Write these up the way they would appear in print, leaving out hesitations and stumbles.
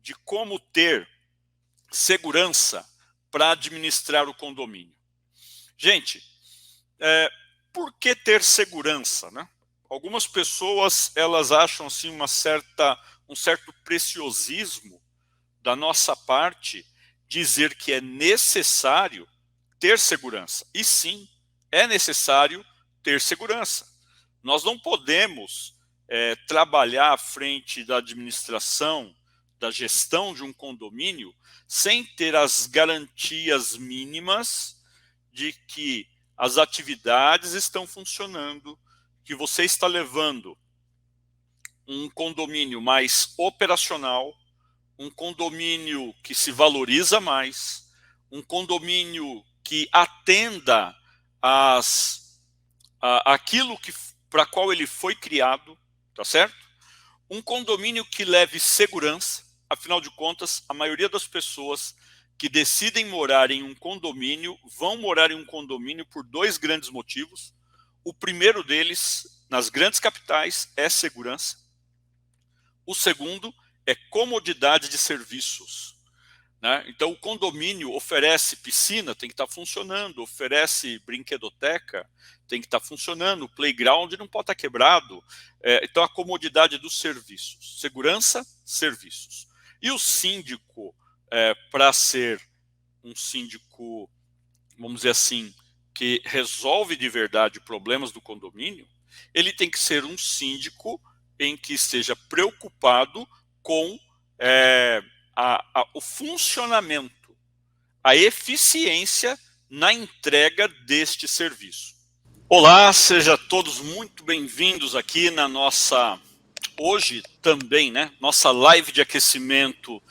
de como ter segurança para administrar o condomínio. Gente, por que ter segurança, né? Algumas pessoas, elas acham assim um certo preciosismo da nossa parte dizer que é necessário ter segurança. E sim, é necessário ter segurança. Nós não podemos trabalhar à frente da administração, da gestão de um condomínio, sem ter as garantias mínimas de que as atividades estão funcionando, que você está levando um condomínio mais operacional, um condomínio que se valoriza mais, um condomínio que atenda aquilo para qual ele foi criado, tá certo? Um condomínio que leve segurança. Afinal de contas, a maioria das pessoas que decidem morar em um condomínio vão morar em um condomínio por dois grandes motivos. O primeiro deles, nas grandes capitais, é segurança. O segundo é comodidade de serviços, né? Então, o condomínio oferece piscina, tem que estar funcionando, oferece brinquedoteca, tem que estar funcionando, o playground não pode estar quebrado. Então, a comodidade dos serviços, segurança, serviços. E o síndico, para ser um síndico, vamos dizer assim, que resolve de verdade problemas do condomínio, ele tem que ser um síndico em que esteja preocupado com o funcionamento, a eficiência na entrega deste serviço. Olá, sejam todos muito bem-vindos aqui na nossa, hoje também, né, nossa live de aquecimento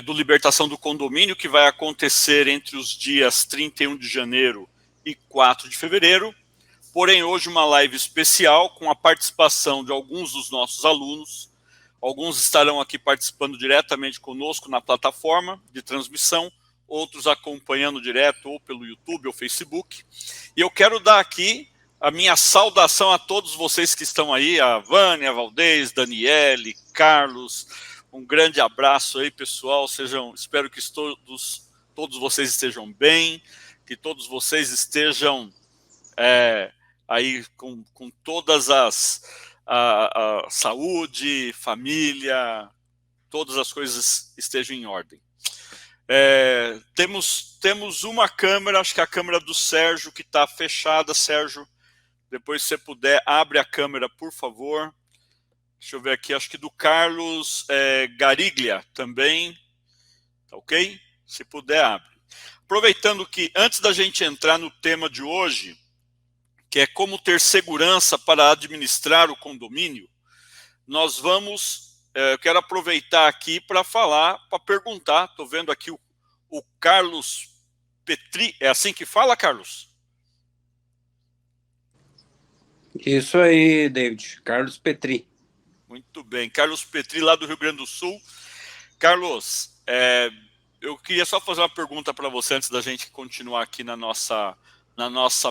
do Libertação do Condomínio, que vai acontecer entre os dias 31 de janeiro e 4 de fevereiro. Porém, hoje uma live especial com a participação de alguns dos nossos alunos. Alguns estarão aqui participando diretamente conosco na plataforma de transmissão, outros acompanhando direto ou pelo YouTube ou Facebook. E eu quero dar aqui a minha saudação a todos vocês que estão aí, a Vânia, a Valdez, Daniele, Carlos. Um grande abraço aí, pessoal. Espero que todos vocês estejam bem, que todos vocês estejam aí com todas a saúde, família, todas as coisas estejam em ordem. Temos uma câmera, acho que é a câmera do Sérgio, que está fechada. Sérgio, depois se você puder, abre a câmera, por favor. Deixa eu ver aqui, acho que do Carlos Gariglia também, tá ok? Se puder, abre. Aproveitando que, antes da gente entrar no tema de hoje, que é como ter segurança para administrar o condomínio, nós vamos, eu quero aproveitar aqui para perguntar, estou vendo aqui o Carlos Petri, é assim que fala, Carlos? Isso aí, David, Carlos Petri. Muito bem, Carlos Petri, lá do Rio Grande do Sul. Carlos, eu queria só fazer uma pergunta para você antes da gente continuar aqui na nossa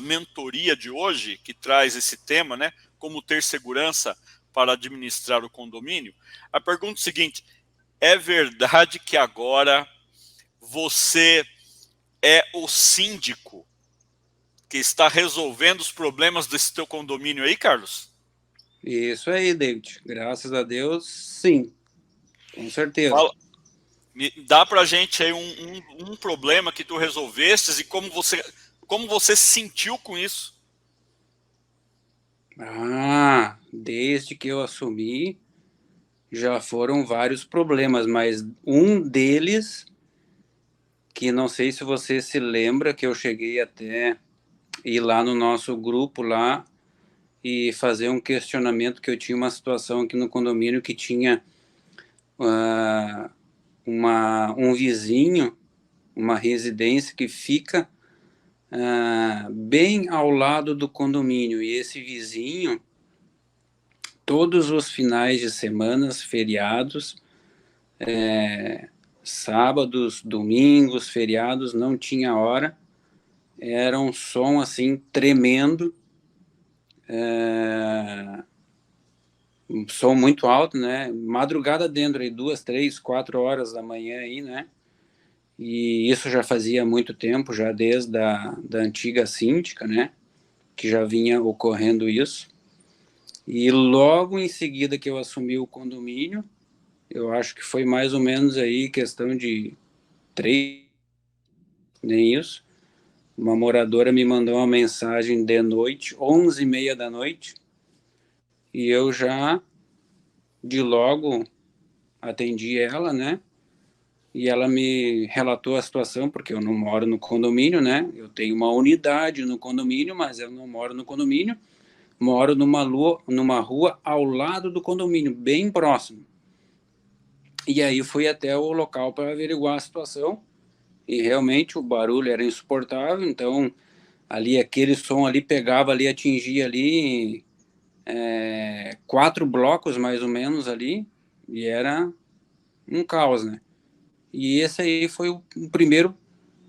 mentoria de hoje, que traz esse tema, né? Como ter segurança para administrar o condomínio. A pergunta é a seguinte: é verdade que agora você é o síndico que está resolvendo os problemas desse teu condomínio aí, Carlos? Isso aí, David. Graças a Deus, sim. Com certeza. Dá pra gente aí um problema que tu resolvestes e como você se sentiu com isso? Desde que eu assumi, já foram vários problemas, mas um deles, que não sei se você se lembra, que eu cheguei até ir lá no nosso grupo lá e fazer um questionamento, que eu tinha uma situação aqui no condomínio que tinha um vizinho, uma residência que fica bem ao lado do condomínio, e esse vizinho, todos os finais de semana, feriados, sábados, domingos, feriados, não tinha hora, era um som assim tremendo, som muito alto, né? Madrugada dentro, aí 2, 3, 4 horas da manhã aí, né? E isso já fazia muito tempo, já desde da antiga síndica, né? Que já vinha ocorrendo isso. E logo em seguida que eu assumi o condomínio, eu acho que foi mais ou menos aí questão de 3, nem isso. Uma moradora me mandou uma mensagem de noite, 11h30 da noite, e eu já de logo atendi ela, né? E ela me relatou a situação, porque eu não moro no condomínio, né? Eu tenho uma unidade no condomínio, mas eu não moro no condomínio. Moro numa rua ao lado do condomínio, bem próximo. E aí fui até o local para averiguar a situação. E realmente o barulho era insuportável, então ali aquele som ali pegava ali, atingia ali 4 blocos mais ou menos ali, e era um caos, né? E esse aí foi o primeiro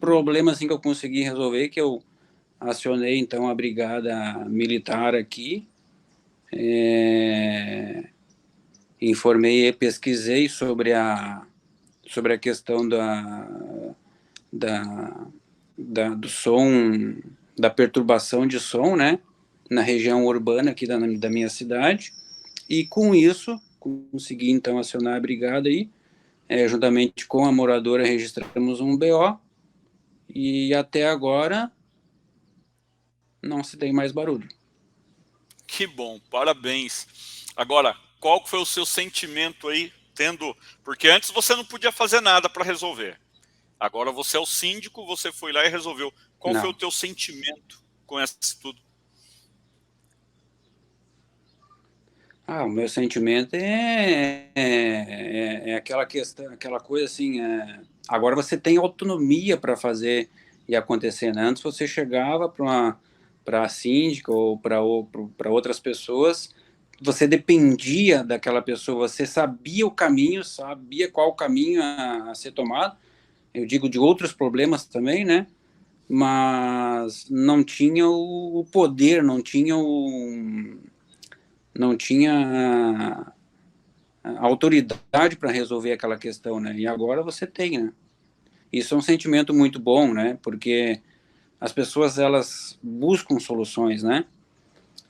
problema assim que eu consegui resolver, que eu acionei então a brigada militar aqui, informei e pesquisei sobre a questão da, do som, da perturbação de som, né, na região urbana aqui da minha cidade, e com isso consegui então acionar a brigada aí, juntamente com a moradora registramos um BO, e até agora não se tem mais barulho. Que bom, parabéns. Agora, qual foi o seu sentimento aí, porque antes você não podia fazer nada para resolver. Agora você é o síndico, você foi lá e resolveu. Qual foi o Não. teu sentimento com isso tudo? O meu sentimento é aquela questão, aquela coisa assim, agora você tem autonomia para fazer e acontecer, né? Antes você chegava para a síndica ou para outras pessoas, você dependia daquela pessoa, você sabia o caminho, sabia qual o caminho a ser tomado, eu digo de outros problemas também, né? Mas não tinha o poder, não tinha a autoridade para resolver aquela questão, né? E agora você tem, né? Isso é um sentimento muito bom, né? Porque as pessoas elas buscam soluções, né?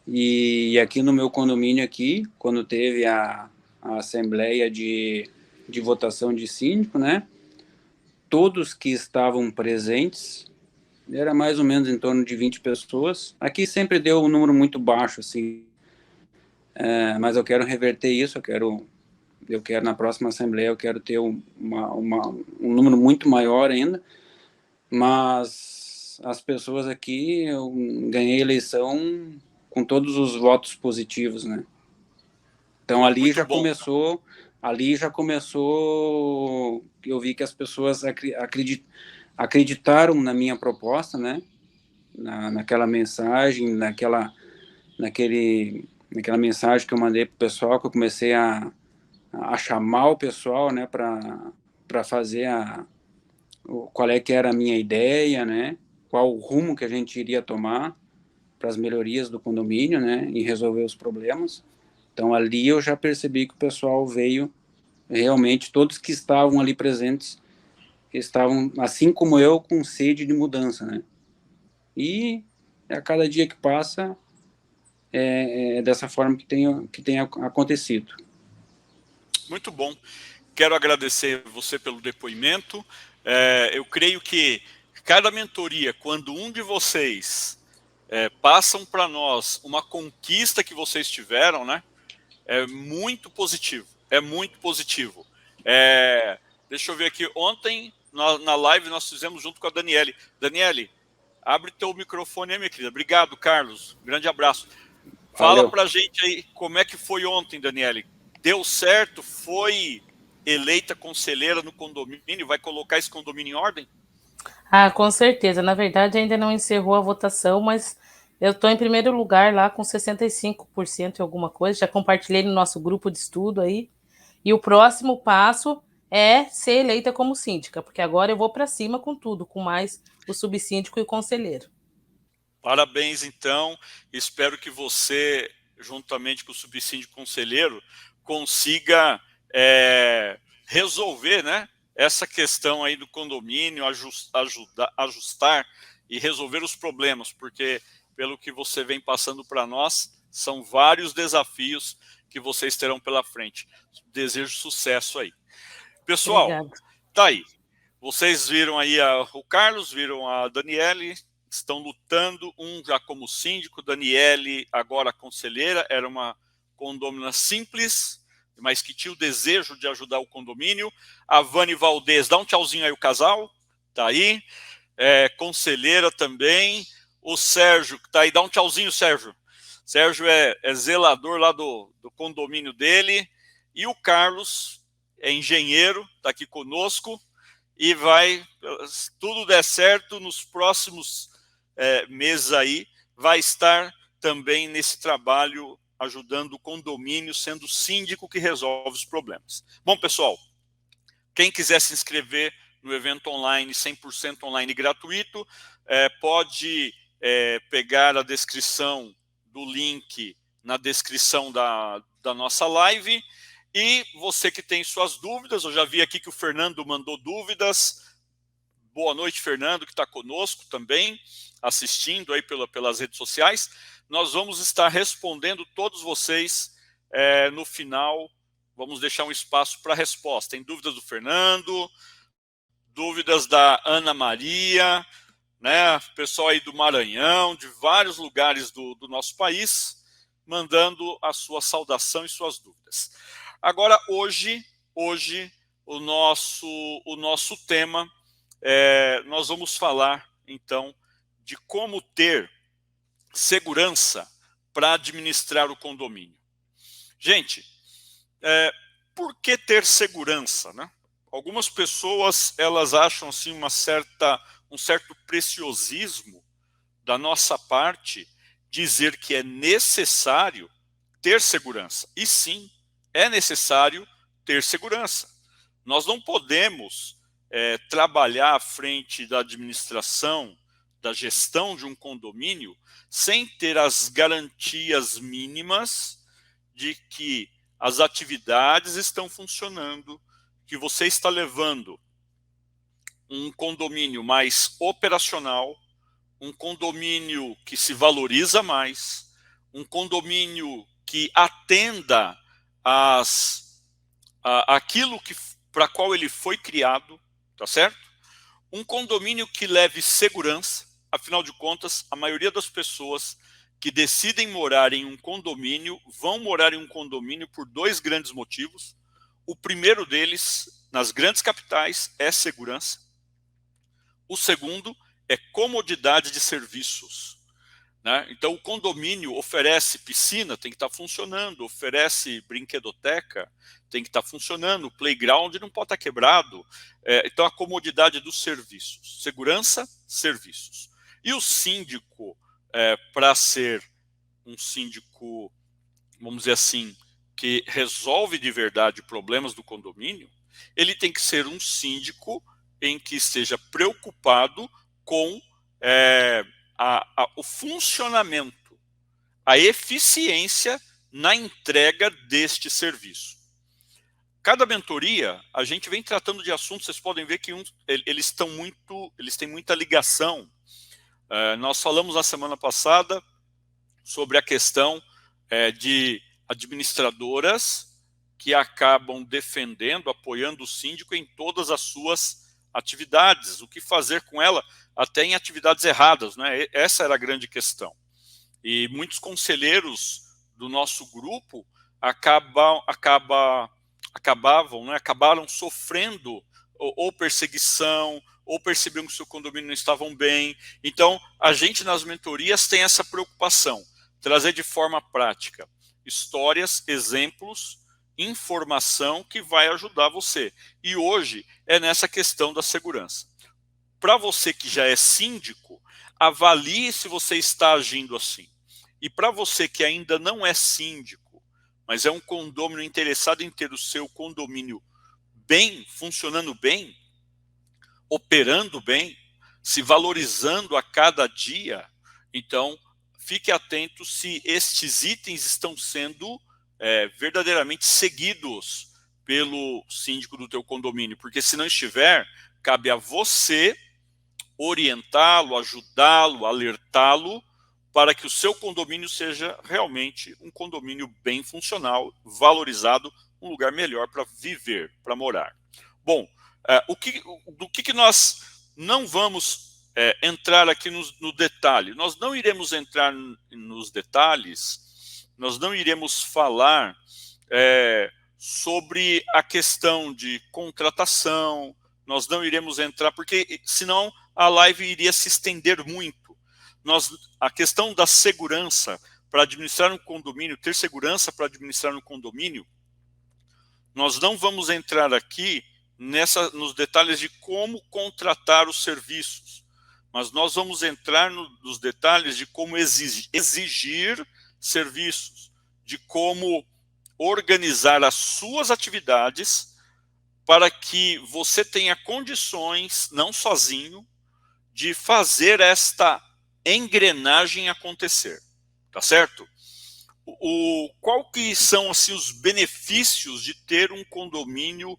E aqui no meu condomínio aqui, quando teve a assembleia de votação de síndico, né? Todos que estavam presentes, era mais ou menos em torno de 20 pessoas. Aqui sempre deu um número muito baixo, assim. Mas eu quero reverter isso, eu quero na próxima assembleia, eu quero ter um número muito maior ainda, mas as pessoas aqui, eu ganhei a eleição com todos os votos positivos, né? Então Muito bom. ali já começou, eu vi que as pessoas acreditaram na minha proposta, né? Naquela mensagem, naquela mensagem que eu mandei para o pessoal, que eu comecei a chamar o pessoal, né, para fazer qual é que era a minha ideia, né, qual o rumo que a gente iria tomar para as melhorias do condomínio, né, e resolver os problemas. Então ali eu já percebi que o pessoal veio realmente, todos que estavam ali presentes estavam, assim como eu, com sede de mudança, né. E a cada dia que passa é dessa forma que tem acontecido. Muito bom. Quero agradecer você pelo depoimento. Eu creio que cada mentoria, quando um de vocês passam para nós uma conquista que vocês tiveram, né? É muito positivo. É muito positivo. Deixa eu ver aqui. Ontem, na live, nós fizemos junto com a Daniele. Daniele, abre teu microfone aí, minha querida. Obrigado, Carlos. Grande abraço. Fala Valeu. pra gente aí como é que foi ontem, Daniele. Deu certo? Foi eleita conselheira no condomínio? Vai colocar esse condomínio em ordem? Com certeza. Na verdade, ainda não encerrou a votação, mas eu estou em primeiro lugar lá com 65% e alguma coisa. Já compartilhei no nosso grupo de estudo aí. E o próximo passo é ser eleita como síndica, porque agora eu vou para cima com tudo, com mais o subsíndico e o conselheiro. Parabéns, então. Espero que você juntamente com o subsíndico conselheiro, consiga resolver, né, essa questão aí do condomínio, ajustar e resolver os problemas, porque pelo que você vem passando para nós, são vários desafios que vocês terão pela frente. Desejo sucesso aí. Pessoal, Obrigada. tá aí. Vocês viram aí o Carlos, viram a Daniele, estão lutando, um já como síndico, Daniele agora conselheira, era uma condômina simples, mas que tinha o desejo de ajudar o condomínio. A Vani Valdez, dá um tchauzinho aí o casal, tá aí, conselheira também. O Sérgio, que tá aí, dá um tchauzinho, Sérgio. Sérgio é zelador lá do condomínio dele. E o Carlos é engenheiro, está aqui conosco. E vai, se tudo der certo, nos próximos meses aí, vai estar também nesse trabalho, ajudando o condomínio, sendo o síndico que resolve os problemas. Bom, pessoal, quem quiser se inscrever no evento online, 100% online gratuito, pode pegar a descrição do link na descrição da nossa live. E você que tem suas dúvidas, eu já vi aqui que o Fernando mandou dúvidas. Boa noite, Fernando, que está conosco também, assistindo aí pelas redes sociais. Nós vamos estar respondendo todos vocês no final. Vamos deixar um espaço para resposta. Tem dúvidas do Fernando, dúvidas da Ana Maria, né? Pessoal aí do Maranhão, de vários lugares do nosso país, mandando a sua saudação e suas dúvidas. Agora, hoje o nosso tema, nós vamos falar, então, de como ter segurança para administrar o condomínio. Gente, por que ter segurança, né? Algumas pessoas, elas acham assim um certo preciosismo da nossa parte dizer que é necessário ter segurança. E sim, é necessário ter segurança. Nós não podemos trabalhar à frente da administração, da gestão de um condomínio, sem ter as garantias mínimas de que as atividades estão funcionando, que você está levando um condomínio mais operacional, um condomínio que se valoriza mais, um condomínio que atenda aquilo para qual ele foi criado, tá certo? Um condomínio que leve segurança. Afinal de contas, a maioria das pessoas que decidem morar em um condomínio vão morar em um condomínio por dois grandes motivos. O primeiro deles, nas grandes capitais, é segurança. O segundo é comodidade de serviços, né? Então, o condomínio oferece piscina, tem que estar funcionando, oferece brinquedoteca, tem que estar funcionando, o playground não pode estar quebrado. Então, a comodidade dos serviços, segurança, serviços. E o síndico, para ser um síndico, vamos dizer assim, que resolve de verdade problemas do condomínio, ele tem que ser um síndico em que esteja preocupado com o funcionamento, a eficiência na entrega deste serviço. Cada mentoria, a gente vem tratando de assuntos, vocês podem ver que eles têm muita ligação. Nós falamos na semana passada sobre a questão de administradoras que acabam defendendo, apoiando o síndico em todas as suas atividades, o que fazer com ela até em atividades erradas, né? Essa era a grande questão. E muitos conselheiros do nosso grupo acabaram sofrendo ou perseguição, ou perceberam que o seu condomínio não estavam bem. Então, a gente nas mentorias tem essa preocupação, trazer de forma prática histórias, exemplos, informação que vai ajudar você. E hoje é nessa questão da segurança. Para você que já é síndico, avalie se você está agindo assim. E para você que ainda não é síndico, mas é um condômino interessado em ter o seu condomínio bem, funcionando bem, operando bem, se valorizando a cada dia, então fique atento se estes itens estão sendo verdadeiramente seguidos pelo síndico do teu condomínio, porque se não estiver, cabe a você orientá-lo, ajudá-lo, alertá-lo, para que o seu condomínio seja realmente um condomínio bem funcional, valorizado, um lugar melhor para viver, para morar. Bom, do que nós não vamos entrar aqui no detalhe? Nós não iremos entrar nos detalhes, nós não iremos falar sobre a questão de contratação, nós não iremos entrar, porque senão a live iria se estender muito. A questão da segurança para administrar um condomínio, ter segurança para administrar um condomínio, nós não vamos entrar aqui nos detalhes de como contratar os serviços, mas nós vamos entrar nos detalhes de como exigir serviços, de como organizar as suas atividades para que você tenha condições, não sozinho, de fazer esta engrenagem acontecer, tá certo? Qual que são assim, os benefícios de ter um condomínio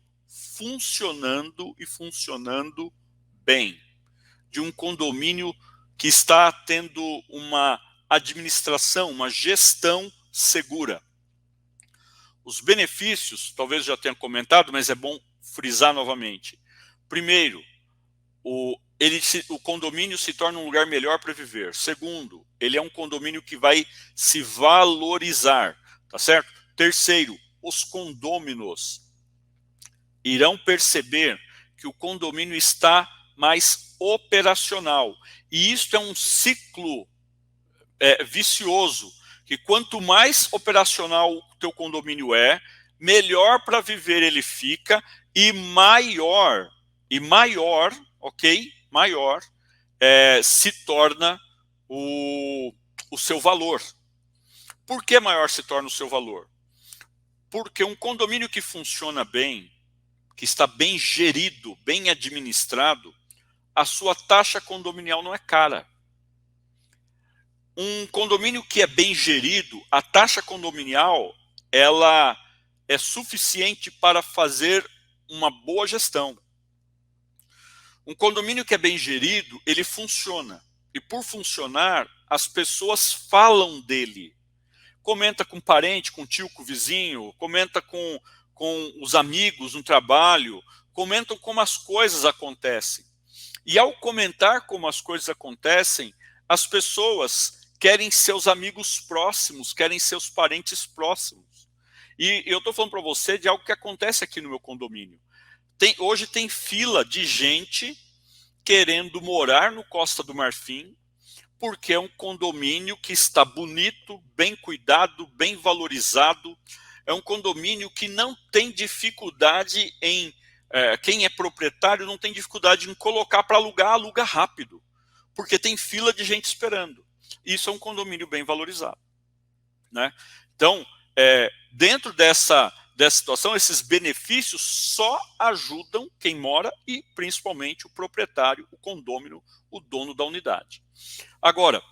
funcionando e funcionando bem? De um condomínio que está tendo uma administração, uma gestão segura. Os benefícios, talvez já tenha comentado, mas é bom frisar novamente. Primeiro, o condomínio se torna um lugar melhor para viver. Segundo, ele é um condomínio que vai se valorizar, tá certo? Terceiro, os condôminos irão perceber que o condomínio está mais operacional. E isto é um ciclo vicioso, que quanto mais operacional o teu condomínio melhor para viver ele fica e maior, ok? Maior se torna o seu valor. Por que maior se torna o seu valor? Porque um condomínio que funciona bem, que está bem gerido, bem administrado, a sua taxa condominial não é cara. Um condomínio que é bem gerido, a taxa condominial, ela é suficiente para fazer uma boa gestão. Um condomínio que é bem gerido, ele funciona. E por funcionar, as pessoas falam dele. Comenta com parente, com tio, com vizinho, comenta com os amigos no trabalho, comentam como as coisas acontecem. E ao comentar como as coisas acontecem, as pessoas querem seus amigos próximos, querem seus parentes próximos. E eu estou falando para você de algo que acontece aqui no meu condomínio. Hoje tem fila de gente querendo morar no Costa do Marfim, porque é um condomínio que está bonito, bem cuidado, bem valorizado. É um condomínio que não tem dificuldade em... quem é proprietário não tem dificuldade em colocar para alugar, aluga rápido, porque tem fila de gente esperando. Isso é um condomínio bem valorizado, né? Então, dentro dessa situação, esses benefícios só ajudam quem mora e, principalmente, o proprietário, o condômino, o dono da unidade. Agora,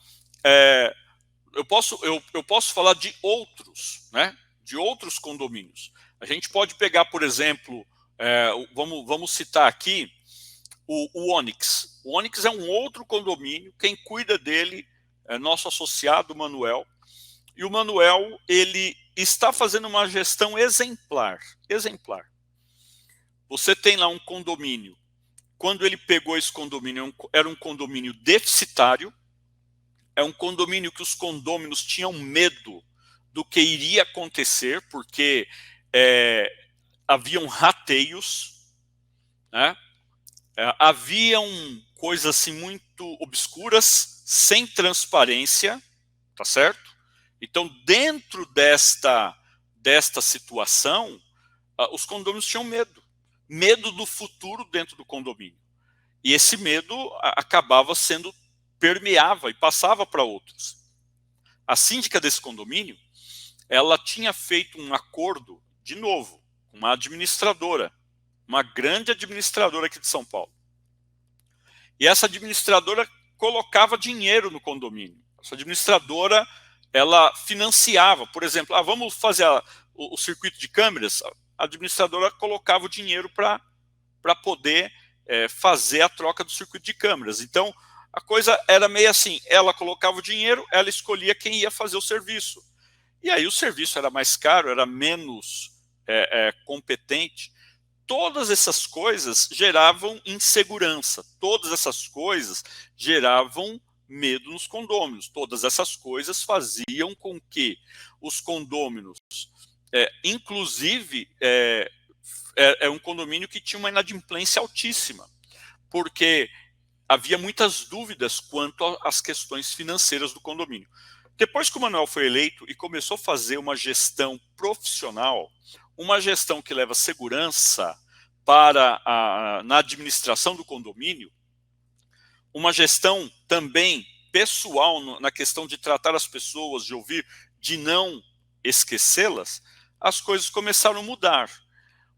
eu posso falar de outros, né? De outros condomínios. A gente pode pegar, por exemplo, vamos citar aqui o Onyx. O Onyx é um outro condomínio, quem cuida dele é nosso associado, Manuel. E o Manuel, ele está fazendo uma gestão exemplar. Exemplar. Você tem lá um condomínio. Quando ele pegou esse condomínio, era um condomínio deficitário. É um condomínio que os condôminos tinham medo do que iria acontecer, porque haviam rateios, né? Haviam coisas assim muito obscuras, sem transparência, tá certo? Então, dentro desta situação, os condôminos tinham medo. Medo do futuro dentro do condomínio. E esse medo acabava sendo, permeava e passava para outros. A síndica desse condomínio, ela tinha feito um acordo, de novo, com uma administradora, uma grande administradora aqui de São Paulo. E essa administradora colocava dinheiro no condomínio. Essa administradora, ela financiava, por exemplo, vamos fazer o circuito de câmeras, a administradora colocava o dinheiro para poder fazer a troca do circuito de câmeras. Então, a coisa era meio assim, ela colocava o dinheiro, ela escolhia quem ia fazer o serviço. E aí o serviço era mais caro, era menos competente. Todas essas coisas geravam insegurança, todas essas coisas geravam medo nos condôminos, todas essas coisas faziam com que os condôminos, inclusive, é um condomínio que tinha uma inadimplência altíssima, porque havia muitas dúvidas quanto às questões financeiras do condomínio. Depois que o Manuel foi eleito e começou a fazer uma gestão profissional, uma gestão que leva segurança na administração do condomínio, uma gestão também pessoal na questão de tratar as pessoas, de ouvir, de não esquecê-las, as coisas começaram a mudar.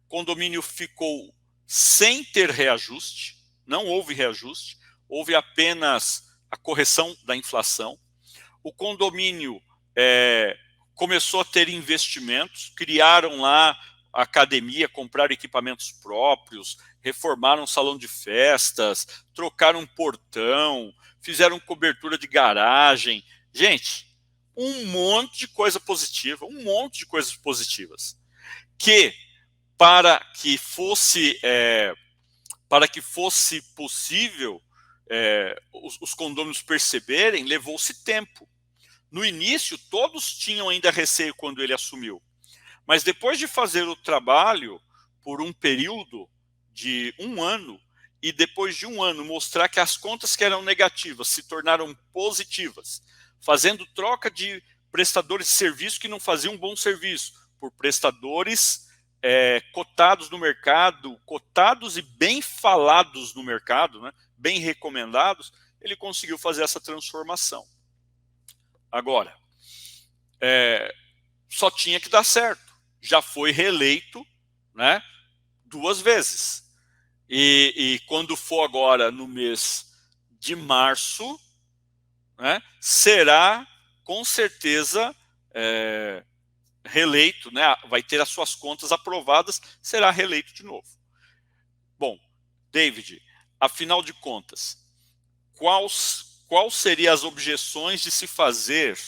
O condomínio ficou sem ter reajuste, não houve reajuste, houve apenas a correção da inflação. O condomínio começou a ter investimentos, criaram lá a academia, compraram equipamentos próprios, reformaram um salão de festas, trocaram um portão, fizeram cobertura de garagem. Gente, um monte de coisa positiva, um monte de coisas positivas. Que, para que fosse possível os condôminos perceberem, levou-se tempo. No início, todos tinham ainda receio quando ele assumiu. Mas depois de fazer o trabalho por um período de 1 ano, e depois de 1 ano mostrar que as contas que eram negativas se tornaram positivas, fazendo troca de prestadores de serviço que não faziam um bom serviço, por prestadores cotados no mercado, cotados e bem falados no mercado, né, bem recomendados, ele conseguiu fazer essa transformação. Agora, só tinha que dar certo. Já foi reeleito, né, 2 vezes. E quando for agora no mês de março, né, será com certeza reeleito, né, vai ter as suas contas aprovadas, será reeleito de novo. Bom, David, afinal de contas, qual seriam as objeções de se fazer,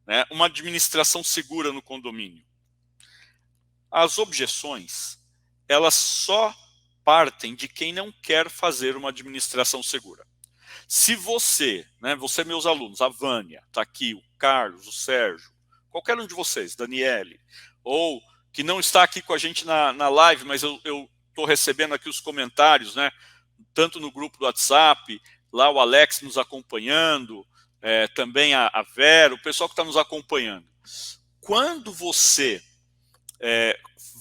né, uma administração segura no condomínio? As objeções, elas só partem de quem não quer fazer uma administração segura. Se você, né, meus alunos, a Vânia, está aqui, o Carlos, o Sérgio, qualquer um de vocês, Daniele, ou que não está aqui com a gente na live, mas eu estou recebendo aqui os comentários, né, tanto no grupo do WhatsApp, lá o Alex nos acompanhando, também a Vera, o pessoal que está nos acompanhando. Quando você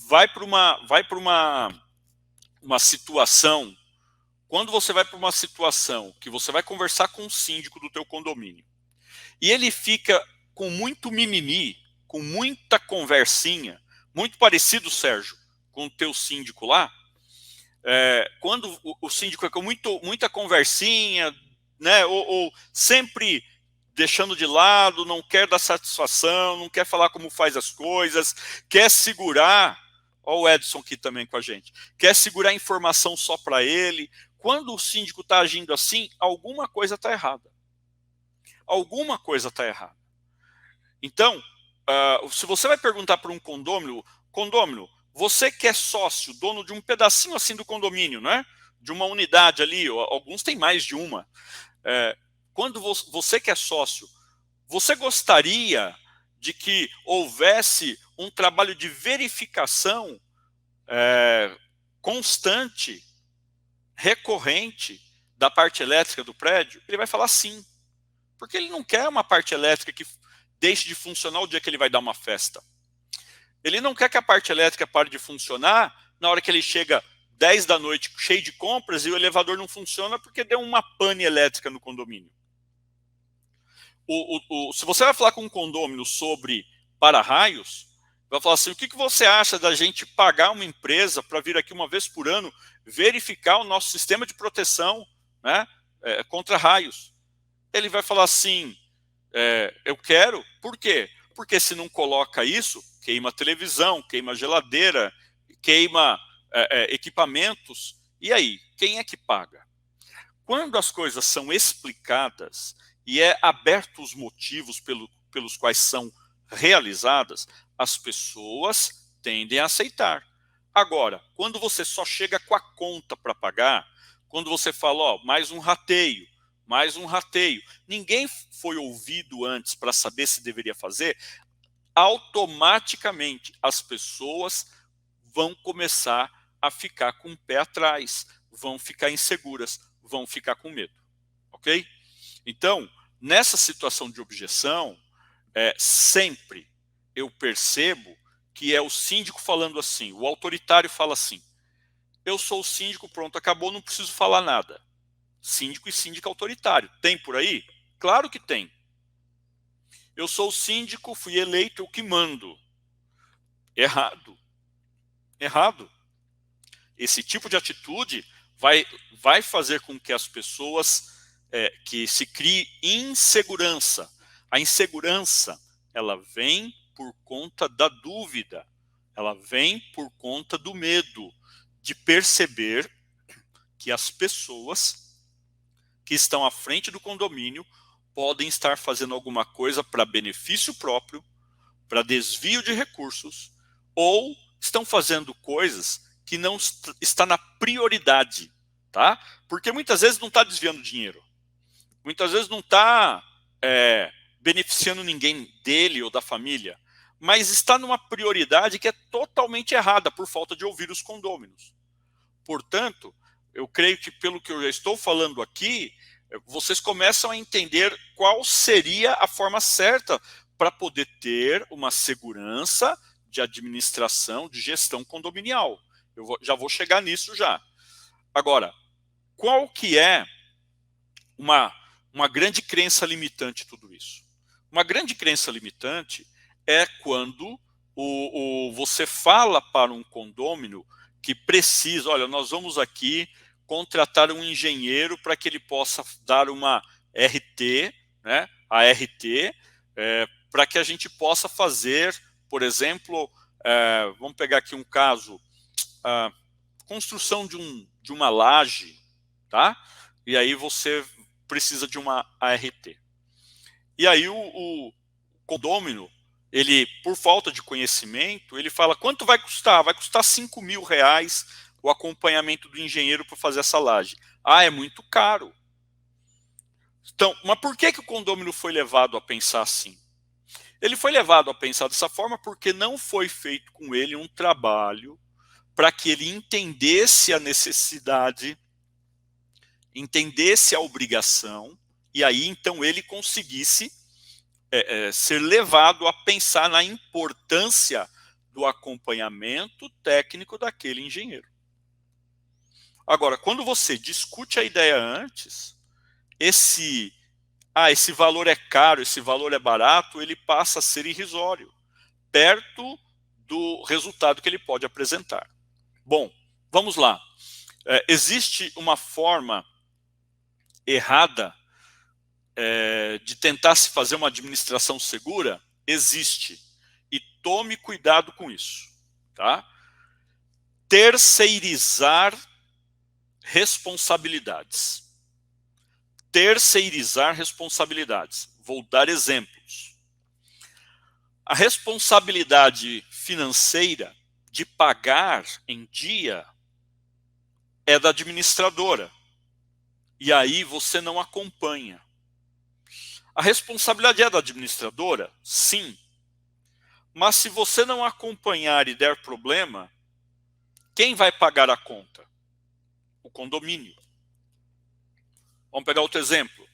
vai para uma situação, quando você vai para uma situação que você vai conversar com o síndico do teu condomínio, e ele fica com muito mimimi, com muita conversinha, muito parecido, Sérgio, com o teu síndico lá, quando o síndico é com muita conversinha, né, ou sempre deixando de lado, não quer dar satisfação, não quer falar como faz as coisas, quer segurar, olha o Edson aqui também com a gente, quer segurar a informação só para ele. Quando o síndico está agindo assim, alguma coisa está errada. Alguma coisa está errada. Então, se você vai perguntar para um condomínio, você que é sócio, dono de um pedacinho assim do condomínio, né? De uma unidade ali, alguns têm mais de uma. Quando você que é sócio, você gostaria de que houvesse um trabalho de verificação constante, recorrente, da parte elétrica do prédio? Ele vai falar sim. Porque ele não quer uma parte elétrica que deixe de funcionar o dia que ele vai dar uma festa. Ele não quer que a parte elétrica pare de funcionar na hora que ele chega 10 da noite, cheio de compras, e o elevador não funciona porque deu uma pane elétrica no condomínio. Se você vai falar com um condômino sobre para-raios, vai falar assim: o que você acha da gente pagar uma empresa para vir aqui uma vez por ano verificar o nosso sistema de proteção, né, contra raios? Ele vai falar assim: Eu quero. Por quê? Porque se não coloca isso, queima a televisão, queima a geladeira, queima equipamentos. E aí, quem é que paga? Quando as coisas são explicadas e é aberto os motivos pelos quais são realizadas, as pessoas tendem a aceitar. Agora, quando você só chega com a conta para pagar, quando você fala, ó, mais um rateio, ninguém foi ouvido antes para saber se deveria fazer, automaticamente as pessoas vão começar a ficar com o pé atrás, vão ficar inseguras, vão ficar com medo, ok? Então, nessa situação de objeção, sempre eu percebo que é o síndico falando assim, o autoritário fala assim, eu sou o síndico, pronto, acabou, não preciso falar nada. Síndico e síndica autoritário, tem por aí? Claro que tem. Eu sou o síndico, fui eleito, eu que mando. Errado. Errado. Esse tipo de atitude vai fazer com que as pessoas que se crie insegurança. A insegurança, ela vem por conta da dúvida, ela vem por conta do medo de perceber que as pessoas que estão à frente do condomínio podem estar fazendo alguma coisa para benefício próprio, para desvio de recursos, ou estão fazendo coisas que não está na prioridade, tá? Porque muitas vezes não está desviando dinheiro, muitas vezes não está beneficiando ninguém dele ou da família, mas está numa prioridade que é totalmente errada por falta de ouvir os condôminos. Portanto, eu creio que pelo que eu já estou falando aqui, vocês começam a entender qual seria a forma certa para poder ter uma segurança de administração, de gestão condominial. Já vou chegar nisso já. Agora, qual que é uma grande crença limitante tudo isso? Uma grande crença limitante é quando você fala para um condômino que precisa, olha, nós vamos aqui contratar um engenheiro para que ele possa dar uma RT, né, a RT, para que a gente possa fazer, por exemplo, vamos pegar aqui um caso, construção de uma laje, tá? E aí você precisa de uma ART. E aí o condômino, ele, por falta de conhecimento, ele fala, quanto vai custar? Vai custar R$5.000 o acompanhamento do engenheiro para fazer essa laje. Ah, é muito caro. Então, mas por que o condômino foi levado a pensar assim? Ele foi levado a pensar dessa forma porque não foi feito com ele um trabalho para que ele entendesse a necessidade, entendesse a obrigação, e aí então ele conseguisse ser levado a pensar na importância do acompanhamento técnico daquele engenheiro. Agora, quando você discute a ideia antes, esse valor é caro, esse valor é barato, ele passa a ser irrisório, perto do resultado que ele pode apresentar. Bom, vamos lá. Existe uma forma errada de tentar se fazer uma administração segura? Existe. E tome cuidado com isso, tá? Terceirizar responsabilidades. Terceirizar responsabilidades. Vou dar exemplos. A responsabilidade financeira de pagar em dia é da administradora. E aí você não acompanha. A responsabilidade é da administradora? Sim. Mas se você não acompanhar e der problema, quem vai pagar a conta? O condomínio. Vamos pegar outro exemplo.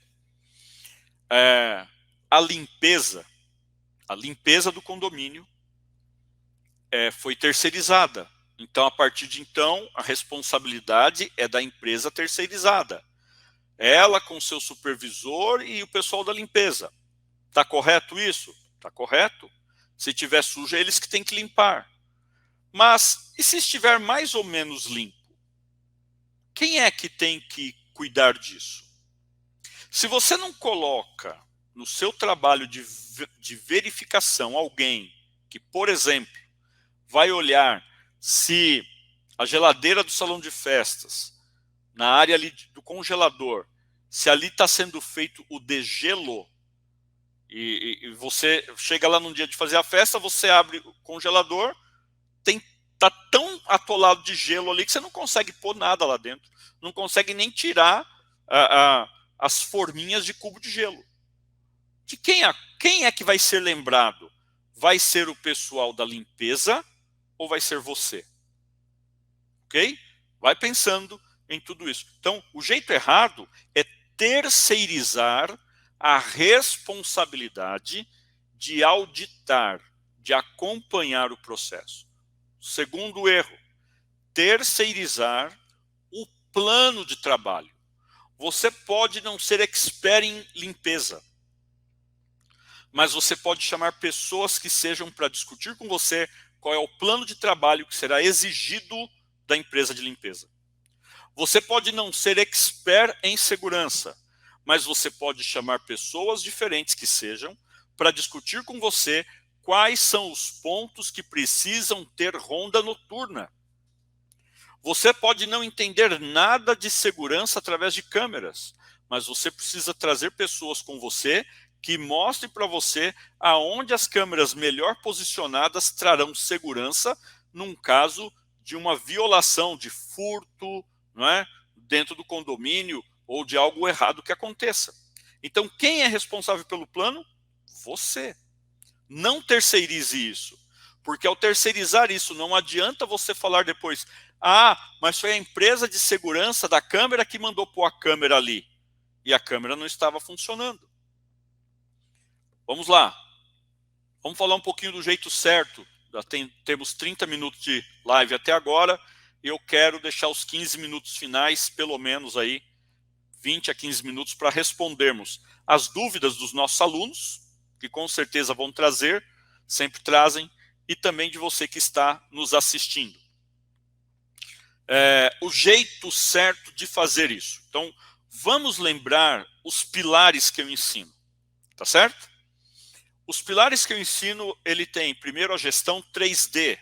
A limpeza do condomínio foi terceirizada. Então, a partir de então, a responsabilidade é da empresa terceirizada. Ela com seu supervisor e o pessoal da limpeza. Está correto isso? Está correto. Se estiver sujo, é eles que têm que limpar. Mas, e se estiver mais ou menos limpo? Quem é que tem que cuidar disso? Se você não coloca no seu trabalho de verificação alguém que, por exemplo, vai olhar se a geladeira do salão de festas, na área ali do congelador, se ali está sendo feito o degelo, e você chega lá num dia de fazer a festa, você abre o congelador, tá tão atolado de gelo ali que você não consegue pôr nada lá dentro, não consegue nem tirar as forminhas de cubo de gelo. De quem é que vai ser lembrado? Vai ser o pessoal da limpeza ou vai ser você? Ok? Vai pensando em tudo isso. Então, o jeito errado é terceirizar a responsabilidade de auditar, de acompanhar o processo. Segundo erro, terceirizar o plano de trabalho. Você pode não ser expert em limpeza, mas você pode chamar pessoas que sejam para discutir com você qual é o plano de trabalho que será exigido da empresa de limpeza. Você pode não ser expert em segurança, mas você pode chamar pessoas diferentes que sejam para discutir com você quais são os pontos que precisam ter ronda noturna. Você pode não entender nada de segurança através de câmeras, mas você precisa trazer pessoas com você que mostrem para você aonde as câmeras melhor posicionadas trarão segurança num caso de uma violação, de furto, não é? Dentro do condomínio ou de algo errado que aconteça. Então, quem é responsável pelo plano? Você. Não terceirize isso, porque ao terceirizar isso, não adianta você falar depois, mas foi a empresa de segurança da câmera que mandou pôr a câmera ali, e a câmera não estava funcionando. Vamos lá. Vamos falar um pouquinho do jeito certo. Já temos 30 minutos de live até agora. Eu quero deixar os 15 minutos finais, pelo menos aí, 20 a 15 minutos, para respondermos as dúvidas dos nossos alunos, que com certeza vão trazer, sempre trazem, e também de você que está nos assistindo. O jeito certo de fazer isso. Então, vamos lembrar os pilares que eu ensino, tá certo? Os pilares que eu ensino, ele tem primeiro a gestão 3D,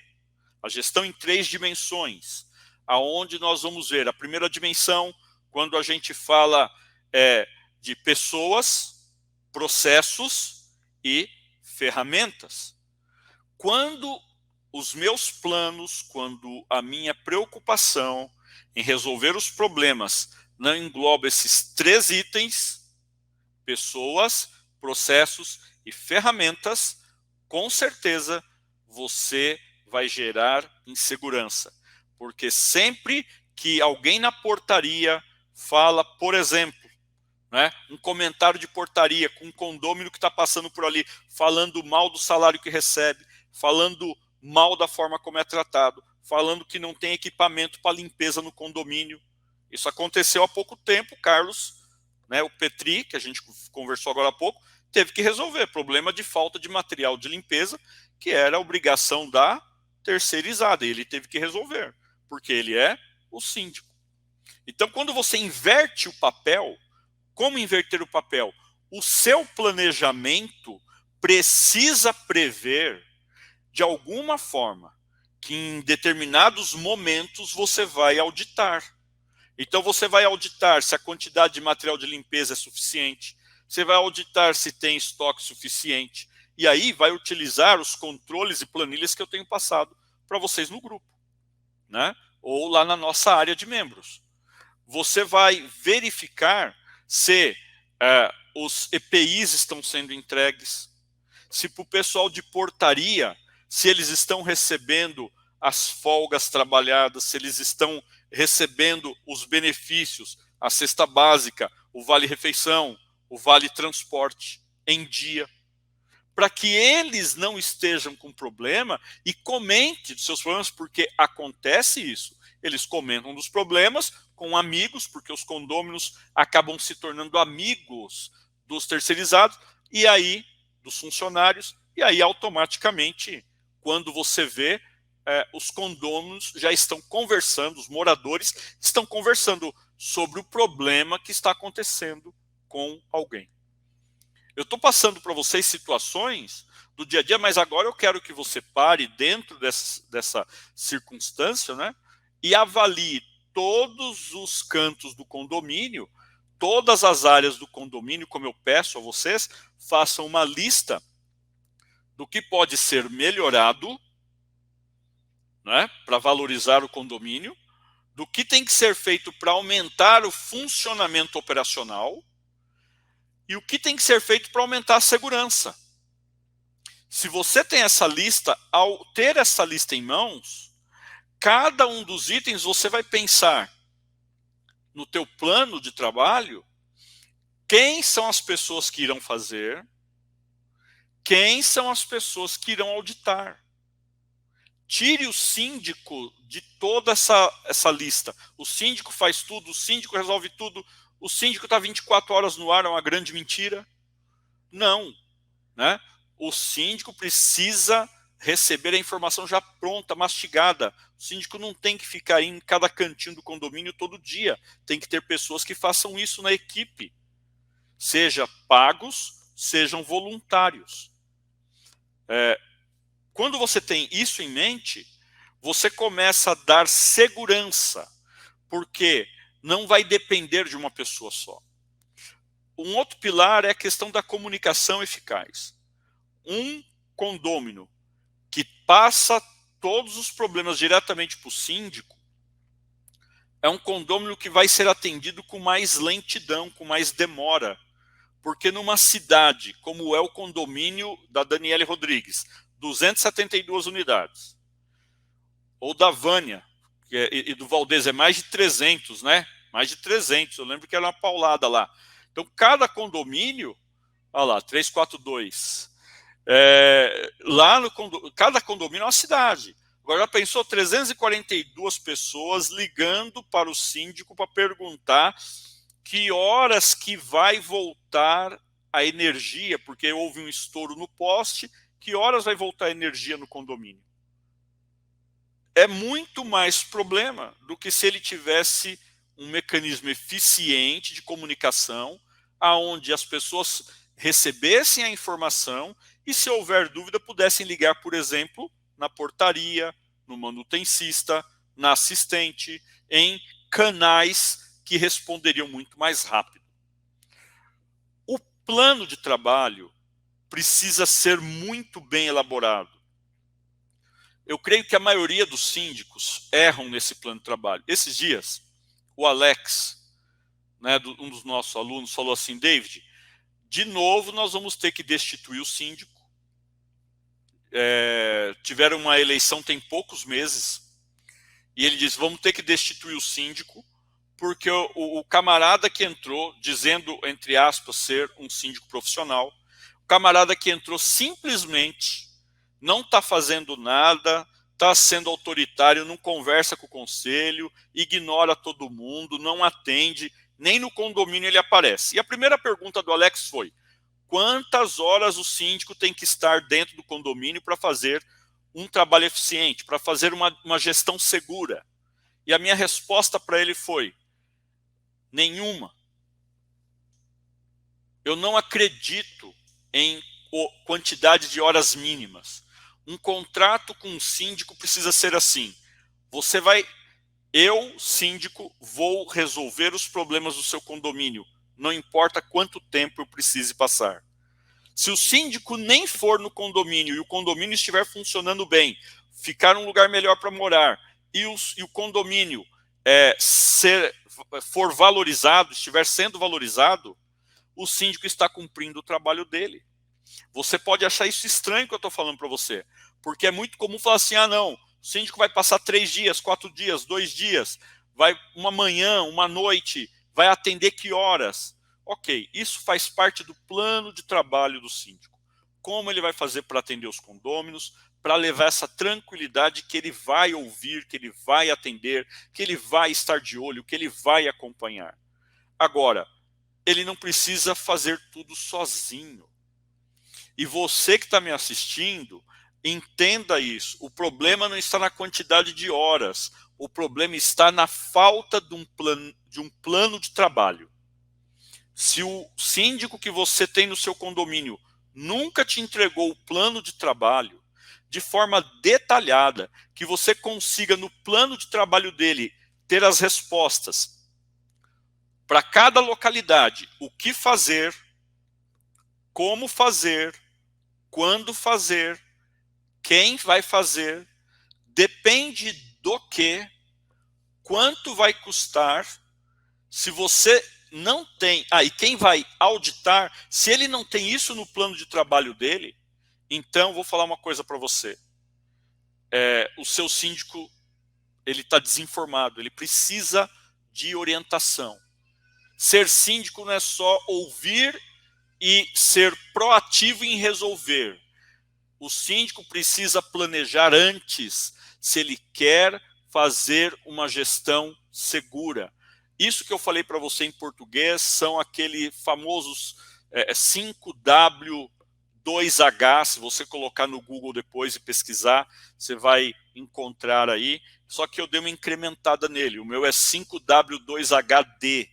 a gestão em 3 dimensões, aonde nós vamos ver a primeira dimensão, quando a gente fala de pessoas, processos e ferramentas. Quando os meus planos, quando a minha preocupação em resolver os problemas não engloba esses 3 itens, pessoas, processos e ferramentas, com certeza você vai gerar insegurança. Porque sempre que alguém na portaria fala, por exemplo, né, um comentário de portaria com um condômino que está passando por ali, falando mal do salário que recebe, falando mal da forma como é tratado, falando que não tem equipamento para limpeza no condomínio. Isso aconteceu há pouco tempo, Carlos, né, o Petri, que a gente conversou agora há pouco, teve que resolver problema de falta de material de limpeza, que era a obrigação da terceirizada, e ele teve que resolver, porque ele é o síndico. Então, quando você inverte o papel, como inverter o papel? O seu planejamento precisa prever, de alguma forma, que em determinados momentos você vai auditar. Então você vai auditar se a quantidade de material de limpeza é suficiente, você vai auditar se tem estoque suficiente, e aí vai utilizar os controles e planilhas que eu tenho passado para vocês no grupo, né? Ou lá na nossa área de membros. Você vai verificar se os EPIs estão sendo entregues, se para o pessoal de portaria, se eles estão recebendo as folgas trabalhadas, se eles estão recebendo os benefícios, a cesta básica, o vale-refeição, o vale-transporte em dia, para que eles não estejam com problema e comente dos seus problemas, porque acontece isso. Eles comentam dos problemas com amigos, porque os condôminos acabam se tornando amigos dos terceirizados, e aí, dos funcionários, e aí automaticamente, quando você vê, os condôminos já estão conversando, os moradores estão conversando sobre o problema que está acontecendo com alguém. Eu estou passando para vocês situações do dia a dia, mas agora eu quero que você pare dentro dessa circunstância, né, e avalie todos os cantos do condomínio, todas as áreas do condomínio, como eu peço a vocês, façam uma lista do que pode ser melhorado, né, para valorizar o condomínio, do que tem que ser feito para aumentar o funcionamento operacional e o que tem que ser feito para aumentar a segurança. Se você tem essa lista, ao ter essa lista em mãos, cada um dos itens você vai pensar no teu plano de trabalho, quem são as pessoas que irão fazer, quem são as pessoas que irão auditar. Tire o síndico de toda essa lista. O síndico faz tudo, o síndico resolve tudo, o síndico está 24 horas no ar, é uma grande mentira. Não, né? O síndico precisa receber a informação já pronta, mastigada. O síndico não tem que ficar em cada cantinho do condomínio todo dia. Tem que ter pessoas que façam isso na equipe. Seja pagos, sejam voluntários. Quando você tem isso em mente, você começa a dar segurança, porque não vai depender de uma pessoa só. Um outro pilar é a questão da comunicação eficaz. Um condômino que passa todos os problemas diretamente para o síndico é um condômino que vai ser atendido com mais lentidão, com mais demora. Porque numa cidade como é o condomínio da Daniele Rodrigues, 272 unidades, ou da Vânia e do Valdez, é mais de 300, né? Mais de 300, eu lembro que era uma paulada lá. Então, cada condomínio, olha lá, 342, lá no cada condomínio é uma cidade. Agora, já pensou 342 pessoas ligando para o síndico para perguntar que horas que vai voltar a energia, porque houve um estouro no poste, que horas vai voltar a energia no condomínio? É muito mais problema do que se ele tivesse um mecanismo eficiente de comunicação, aonde as pessoas recebessem a informação e, se houver dúvida, pudessem ligar, por exemplo, na portaria, no manutencista, na assistente, em canais que responderiam muito mais rápido. O plano de trabalho precisa ser muito bem elaborado. Eu creio que a maioria dos síndicos erram nesse plano de trabalho. Esses dias, o Alex, né, um dos nossos alunos, falou assim: David, de novo nós vamos ter que destituir o síndico. Tiveram uma eleição tem poucos meses, e ele disse: vamos ter que destituir o síndico, porque o camarada que entrou, dizendo, entre aspas, ser um síndico profissional, o camarada que entrou simplesmente não está fazendo nada, está sendo autoritário, não conversa com o conselho, ignora todo mundo, não atende, nem no condomínio ele aparece. E a primeira pergunta do Alex foi: quantas horas o síndico tem que estar dentro do condomínio para fazer um trabalho eficiente, para fazer uma gestão segura? E a minha resposta para ele foi: nenhuma. Eu não acredito em quantidade de horas mínimas. Um contrato com um síndico precisa ser assim: eu, síndico, vou resolver os problemas do seu condomínio, não importa quanto tempo eu precise passar. Se o síndico nem for no condomínio e o condomínio estiver funcionando bem, ficar um lugar melhor para morar, e o condomínio for valorizado, estiver sendo valorizado, o síndico está cumprindo o trabalho dele. Você pode achar isso estranho que eu estou falando para você, porque é muito comum falar assim: ah, não, o síndico vai passar 3 dias, 4 dias, 2 dias, vai uma manhã, uma noite, vai atender que horas? Ok, isso faz parte do plano de trabalho do síndico. Como ele vai fazer para atender os condôminos, para levar essa tranquilidade que ele vai ouvir, que ele vai atender, que ele vai estar de olho, que ele vai acompanhar. Agora, ele não precisa fazer tudo sozinho. E você que está me assistindo, entenda isso. O problema não está na quantidade de horas. O problema está na falta de um plano de trabalho. Se o síndico que você tem no seu condomínio nunca te entregou o plano de trabalho de forma detalhada, que você consiga no plano de trabalho dele ter as respostas para cada localidade, o que fazer, como fazer, quando fazer, quem vai fazer, depende do que, quanto vai custar. Se você não tem, e quem vai auditar, se ele não tem isso no plano de trabalho dele, então vou falar uma coisa para você. O seu síndico, ele está desinformado, ele precisa de orientação. Ser síndico não é só ouvir e ser proativo em resolver. O síndico precisa planejar antes se ele quer fazer uma gestão segura. Isso que eu falei para você em português são aqueles famosos 5W2H. Se você colocar no Google depois e pesquisar, você vai encontrar aí. Só que eu dei uma incrementada nele. O meu é 5W2HD.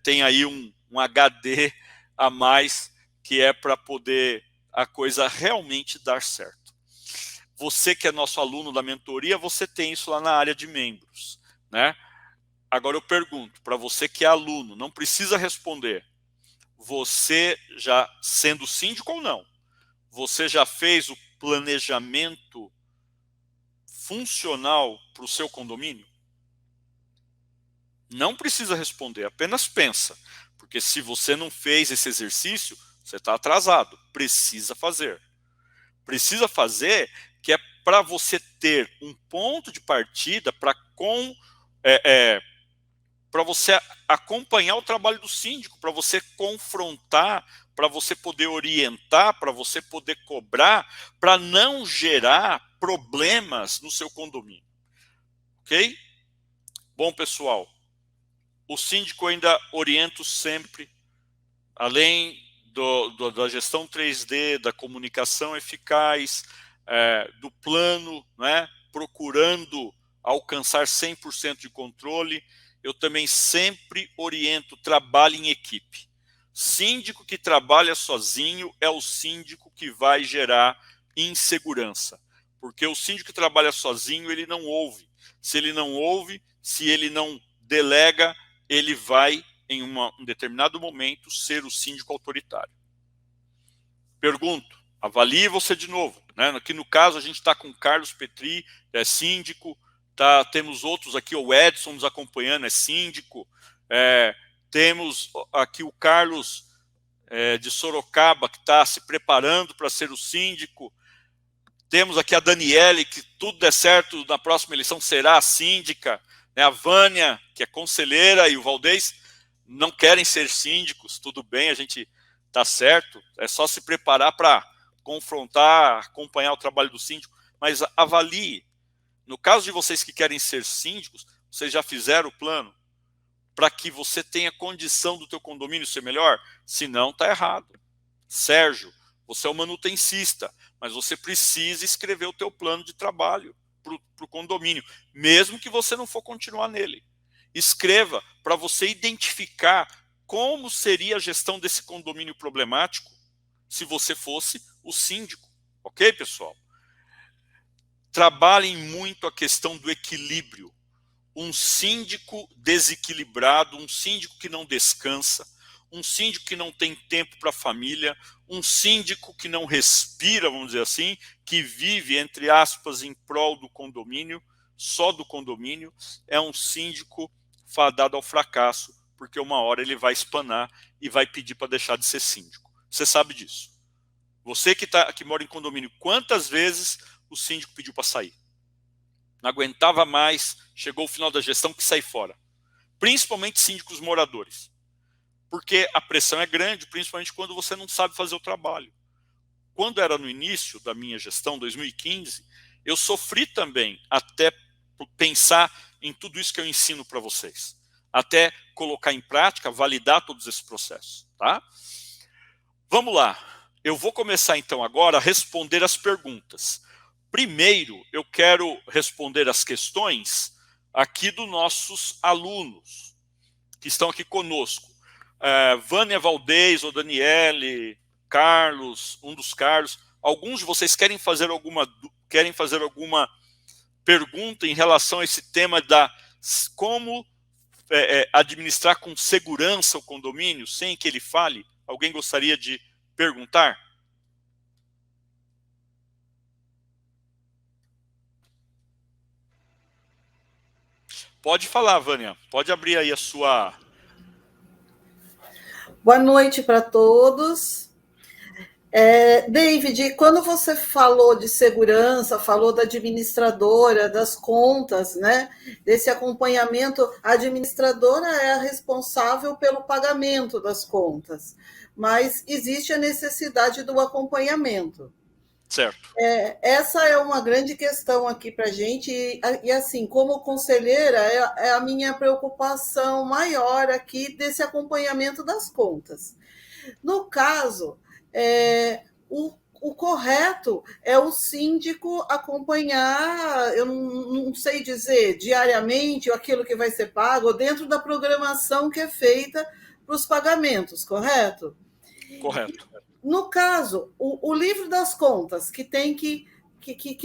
Tem aí um HD a mais, que é para poder a coisa realmente dar certo. Você que é nosso aluno da mentoria, você tem isso lá na área de membros, né? Agora eu pergunto, para você que é aluno, não precisa responder. Você já, sendo síndico ou não, você já fez o planejamento funcional para o seu condomínio? Não precisa responder, apenas pensa. Porque se você não fez esse exercício, você está atrasado. Precisa fazer. Precisa fazer, que é para você ter um ponto de partida para você acompanhar o trabalho do síndico, para você confrontar, para você poder orientar, para você poder cobrar, para não gerar problemas no seu condomínio. Ok? Bom, pessoal, o síndico ainda orienta sempre, além da gestão 3D, da comunicação eficaz, do plano, né, procurando alcançar 100% de controle, eu também sempre oriento trabalho em equipe. Síndico que trabalha sozinho é o síndico que vai gerar insegurança. Porque o síndico que trabalha sozinho, ele não ouve. Se ele não ouve, se ele não delega, ele vai, em um determinado momento, ser o síndico autoritário. Pergunto, avalie você de novo. Né? Aqui no caso, a gente está com o Carlos Petri, é síndico, temos outros aqui, o Edson nos acompanhando, é síndico, temos aqui o Carlos de Sorocaba, que está se preparando para ser o síndico, temos aqui a Daniele, que tudo der certo, na próxima eleição será a síndica, né? A Vânia, que é conselheira, e o Valdez não querem ser síndicos, tudo bem, a gente está certo, é só se preparar para confrontar, acompanhar o trabalho do síndico, mas avalie. No caso de vocês que querem ser síndicos, vocês já fizeram o plano para que você tenha condição do teu condomínio ser melhor? Se não, está errado. Sérgio, você é o manutencista, mas você precisa escrever o teu plano de trabalho para o condomínio, mesmo que você não for continuar nele. Escreva para você identificar como seria a gestão desse condomínio problemático se você fosse o síndico. Ok, pessoal? Trabalhem muito a questão do equilíbrio. Um síndico desequilibrado, um síndico que não descansa, um síndico que não tem tempo para a família, um síndico que não respira, vamos dizer assim, que vive, entre aspas, em prol do condomínio, só do condomínio, é um síndico fadado ao fracasso, porque uma hora ele vai espanar e vai pedir para deixar de ser síndico. Você sabe disso. Você que mora em condomínio, quantas vezes o síndico pediu para sair? Não aguentava mais, chegou o final da gestão que sai fora. Principalmente síndicos moradores. Porque a pressão é grande, principalmente quando você não sabe fazer o trabalho. Quando era no início da minha gestão, 2015, eu sofri também até pensar em tudo isso que eu ensino para vocês. Até colocar em prática, validar todos esses processos. Tá? Vamos lá. Eu vou começar então agora a responder as perguntas. Primeiro, eu quero responder as questões aqui dos nossos alunos que estão aqui conosco. Vânia Valdez, ou Daniele, Carlos, um dos Carlos, alguns de vocês querem fazer alguma pergunta em relação a esse tema da como administrar com segurança o condomínio, sem que ele fale? Alguém gostaria de perguntar? Pode falar, Vânia. Pode abrir aí a sua... Boa noite para todos. David, quando você falou de segurança, falou da administradora, das contas, né? Desse acompanhamento, a administradora é a responsável pelo pagamento das contas, mas existe a necessidade do acompanhamento. Certo. Essa é uma grande questão aqui para a gente, e assim, como conselheira, é a minha preocupação maior aqui desse acompanhamento das contas. No caso, o correto é o síndico acompanhar, eu não sei dizer, diariamente, aquilo que vai ser pago, dentro da programação que é feita para os pagamentos, correto? Correto. No caso, o livro das contas que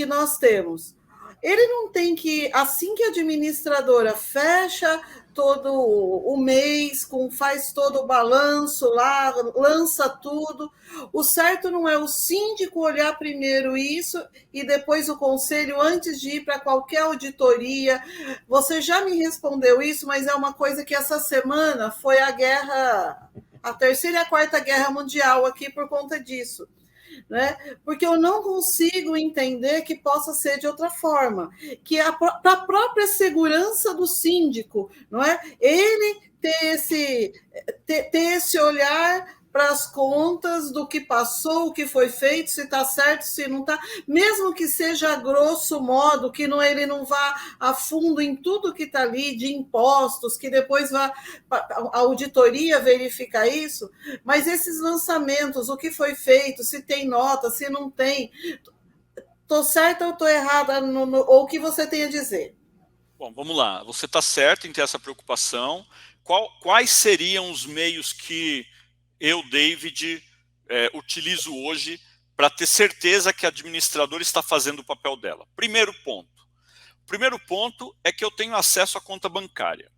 nós temos, ele não tem que, assim que a administradora fecha todo o mês, faz todo o balanço lá, lança tudo, o certo não é o síndico olhar primeiro isso e depois o conselho antes de ir para qualquer auditoria? Você já me respondeu isso, mas é uma coisa que essa semana foi a Terceira e a Quarta Guerra Mundial aqui por conta disso. Né? Porque eu não consigo entender que possa ser de outra forma, que para a própria segurança do síndico, não é? Ele ter esse olhar para as contas do que passou, o que foi feito, se está certo, se não está, mesmo que seja a grosso modo, que ele não vá a fundo em tudo que está ali, de impostos, que depois a auditoria verificar isso, mas esses lançamentos, o que foi feito, se tem nota, se não tem, estou certa ou estou errada, ou o que você tem a dizer? Bom, vamos lá, você está certo em ter essa preocupação. Quais seriam os meios que eu, David, utilizo hoje para ter certeza que a administradora está fazendo o papel dela? Primeiro ponto é que eu tenho acesso à conta bancária.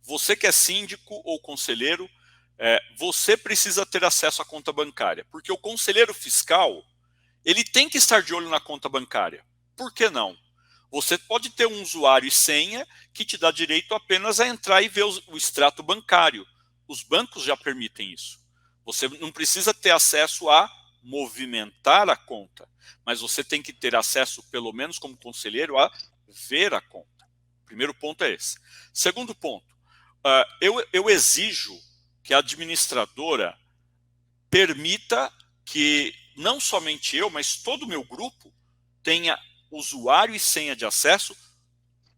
Você que é síndico ou conselheiro, você precisa ter acesso à conta bancária, porque o conselheiro fiscal, ele tem que estar de olho na conta bancária. Por que não? Você pode ter um usuário e senha que te dá direito apenas a entrar e ver o extrato bancário. Os bancos já permitem isso. Você não precisa ter acesso a movimentar a conta, mas você tem que ter acesso, pelo menos como conselheiro, a ver a conta. Primeiro ponto é esse. Segundo ponto, eu exijo que a administradora permita que não somente eu, mas todo o meu grupo tenha usuário e senha de acesso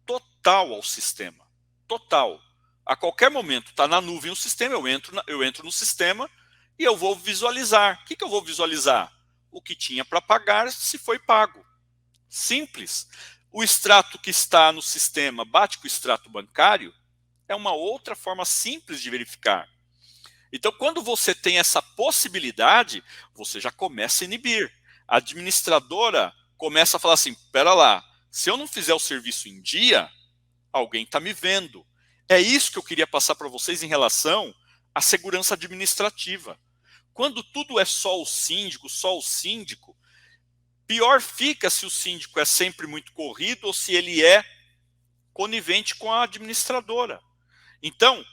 total ao sistema. Total. A qualquer momento está na nuvem o sistema, eu entro no sistema e eu vou visualizar. O que eu vou visualizar? O que tinha para pagar, se foi pago. Simples. O extrato que está no sistema bate com o extrato bancário, é uma outra forma simples de verificar. Então, quando você tem essa possibilidade, você já começa a inibir. A administradora começa a falar assim, pera lá, se eu não fizer o serviço em dia, alguém está me vendo. É isso que eu queria passar para vocês em relação à segurança administrativa. Quando tudo é só o síndico, pior fica se o síndico é sempre muito corrido ou se ele é conivente com a administradora. Então,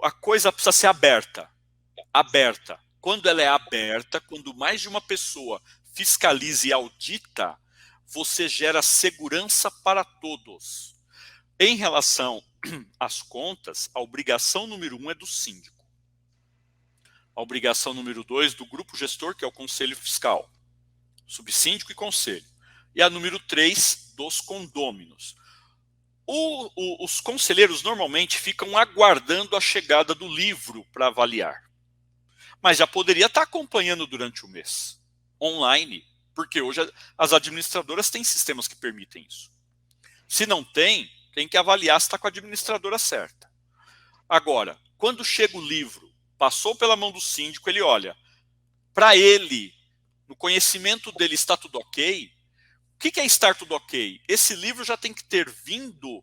a coisa precisa ser aberta. Quando ela é aberta, quando mais de uma pessoa fiscaliza e audita, você gera segurança para todos. Em relação às contas, a obrigação número 1 é do síndico. A obrigação número 2 do grupo gestor, que é o conselho fiscal, subsíndico e conselho. E a número 3 dos condôminos. Os conselheiros normalmente ficam aguardando a chegada do livro para avaliar. Mas já poderia estar acompanhando durante o mês, online, porque hoje as administradoras têm sistemas que permitem isso. Se não tem que avaliar se está com a administradora certa. Agora, quando chega o livro, passou pela mão do síndico, ele olha, para ele, no conhecimento dele está tudo ok. O que é estar tudo ok? Esse livro já tem que ter vindo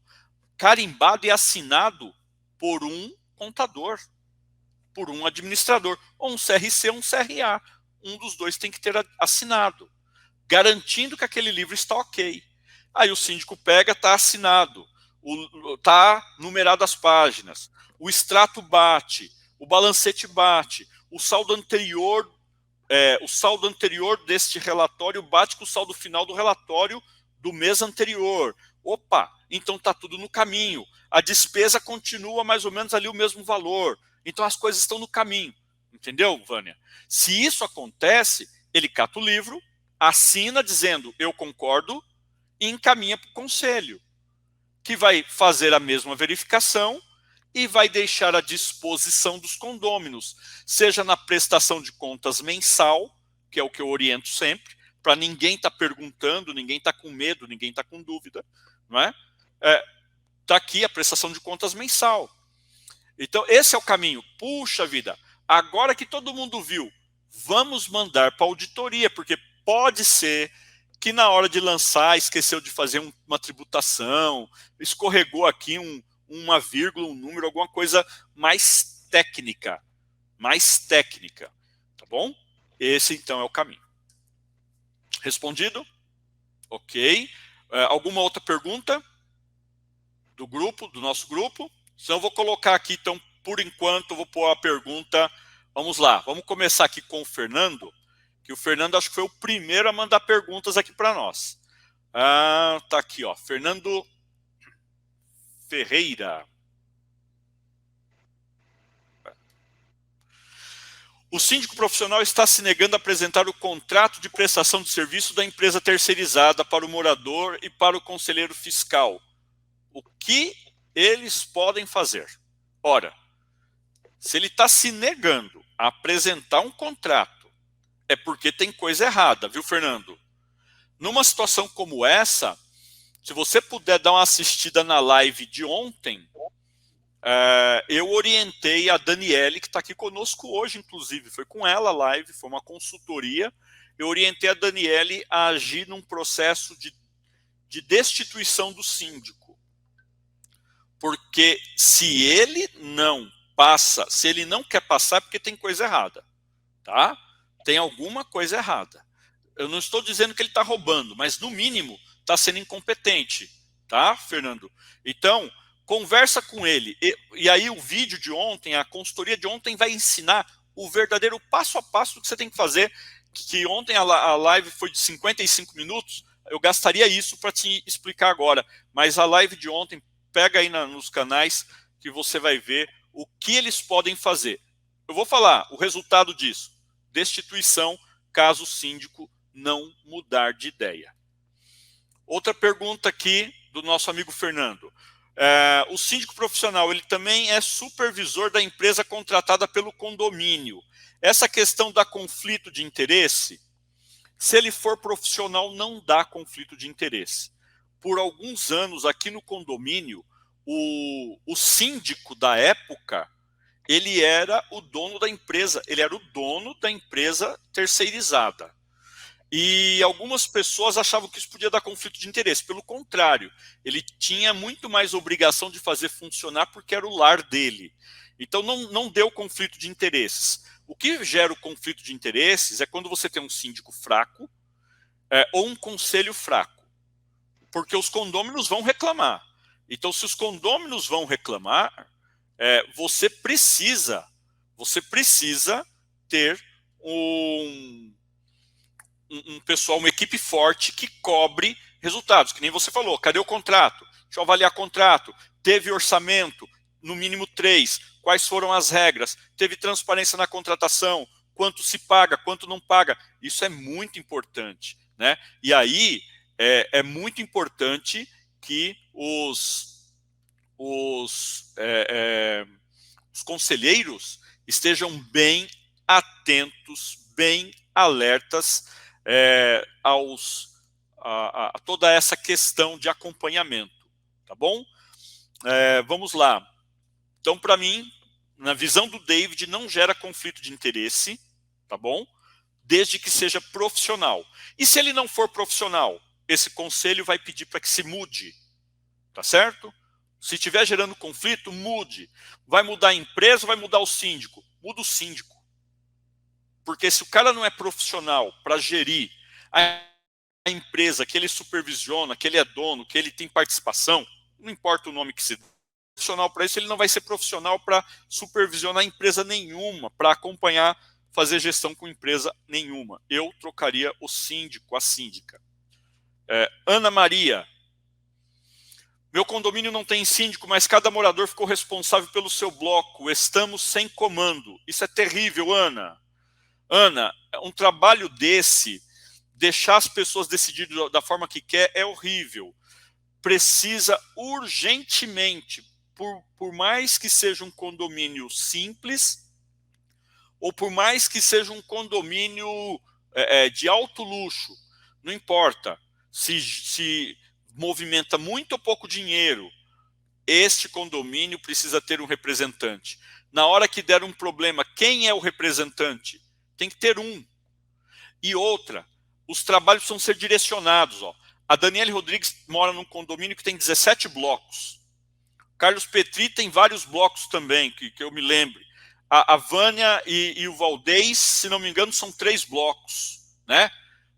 carimbado e assinado por um contador, por um administrador, ou um CRC ou um CRA. Um dos dois tem que ter assinado, garantindo que aquele livro está ok. Aí o síndico pega, está assinado, está numerado as páginas, o extrato bate, o balancete bate, o saldo anterior deste relatório bate com o saldo final do relatório do mês anterior. Opa, então está tudo no caminho. A despesa continua mais ou menos ali o mesmo valor. Então as coisas estão no caminho. Entendeu, Vânia? Se isso acontece, ele cata o livro, assina dizendo eu concordo e encaminha para o conselho, que vai fazer a mesma verificação e vai deixar à disposição dos condôminos, seja na prestação de contas mensal, que é o que eu oriento sempre, para ninguém estar perguntando, ninguém está com medo, ninguém está com dúvida, não é? Está aqui a prestação de contas mensal. Então, esse é o caminho. Puxa vida, agora que todo mundo viu, vamos mandar para a auditoria, porque pode ser que na hora de lançar esqueceu de fazer uma tributação, escorregou aqui uma vírgula, um número, alguma coisa mais técnica, tá bom? Esse então é o caminho. Respondido? Ok. Alguma outra pergunta do grupo, do nosso grupo? Então eu vou colocar aqui, então, por enquanto, eu vou pôr a pergunta. Vamos lá, vamos começar aqui com o Fernando, que o Fernando acho que foi o primeiro a mandar perguntas aqui para nós. Tá aqui, ó, Fernando Ferreira. O síndico profissional está se negando a apresentar o contrato de prestação de serviço da empresa terceirizada para o morador e para o conselheiro fiscal. O que eles podem fazer? Ora, se ele está se negando a apresentar um contrato, é porque tem coisa errada, viu, Fernando? Numa situação como essa, se você puder dar uma assistida na live de ontem, eu orientei a Daniele, que está aqui conosco hoje, inclusive, foi com ela a live, foi uma consultoria, eu orientei a Daniele a agir num processo de destituição do síndico. Porque se ele não passa, se ele não quer passar, é porque tem coisa errada, tá? Tem alguma coisa errada. Eu não estou dizendo que ele está roubando, mas no mínimo está sendo incompetente, tá, Fernando? Então, conversa com ele. E aí o vídeo de ontem, a consultoria de ontem vai ensinar o verdadeiro passo a passo do que você tem que fazer, que ontem a live foi de 55 minutos, eu gastaria isso para te explicar agora, mas a live de ontem, pega aí nos canais que você vai ver o que eles podem fazer. Eu vou falar o resultado disso, destituição, caso o síndico não mudar de ideia. Outra pergunta aqui do nosso amigo Fernando. O síndico profissional, ele também é supervisor da empresa contratada pelo condomínio. Essa questão da conflito de interesse, se ele for profissional, não dá conflito de interesse. Por alguns anos, aqui no condomínio, o síndico da época, ele era o dono da empresa, ele era o dono da empresa terceirizada. E algumas pessoas achavam que isso podia dar conflito de interesse. Pelo contrário, ele tinha muito mais obrigação de fazer funcionar porque era o lar dele. Então não deu conflito de interesses. O que gera o conflito de interesses é quando você tem um síndico fraco ou um conselho fraco. Porque os condôminos vão reclamar. Então, se os condôminos vão reclamar, você precisa ter um pessoal, uma equipe forte que cobre resultados, que nem você falou, cadê o contrato? Deixa eu avaliar contrato, teve orçamento, no mínimo 3, quais foram as regras, teve transparência na contratação, quanto se paga, quanto não paga, isso é muito importante, né? E aí, é muito importante que os conselheiros estejam bem atentos, bem alertas a toda essa questão de acompanhamento, tá bom? Vamos lá. Então, para mim, na visão do David, não gera conflito de interesse, tá bom? Desde que seja profissional. E se ele não for profissional, esse conselho vai pedir para que se mude, tá certo? Se estiver gerando conflito, mude. Vai mudar a empresa, vai mudar o síndico? Muda o síndico. Porque se o cara não é profissional para gerir a empresa que ele supervisiona, que ele é dono, que ele tem participação, não importa o nome que se dê, profissional para isso, ele não vai ser profissional para supervisionar empresa nenhuma, para acompanhar, fazer gestão com empresa nenhuma. Eu trocaria o síndico, a síndica. Ana Maria. Meu condomínio não tem síndico, mas cada morador ficou responsável pelo seu bloco. Estamos sem comando. Isso é terrível, Ana. Ana, um trabalho desse, deixar as pessoas decidirem da forma que quer, é horrível. Precisa urgentemente, por mais que seja um condomínio simples, ou por mais que seja um condomínio de alto luxo, não importa, se movimenta muito ou pouco dinheiro, este condomínio precisa ter um representante. Na hora que der um problema, quem é o representante? Tem que ter um. E outra, os trabalhos precisam ser direcionados. Ó. A Daniele Rodrigues mora num condomínio que tem 17 blocos. Carlos Petri tem vários blocos também, que eu me lembre. A Vânia e o Valdez, se não me engano, são 3 blocos. Né?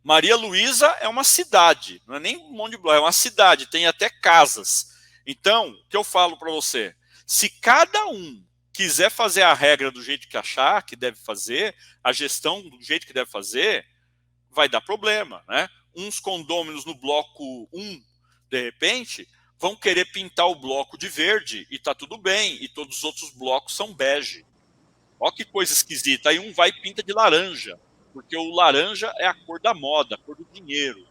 Maria Luísa é uma cidade, não é nem um monte de bloco, é uma cidade, tem até casas. Então, o que eu falo para você? Se cada um quiser fazer a regra do jeito que achar que deve fazer, a gestão do jeito que deve fazer, vai dar problema, né? Uns condôminos no bloco 1, de repente, vão querer pintar o bloco de verde e tá tudo bem, e todos os outros blocos são bege. Olha que coisa esquisita. Aí um vai e pinta de laranja, porque o laranja é a cor da moda, a cor do dinheiro.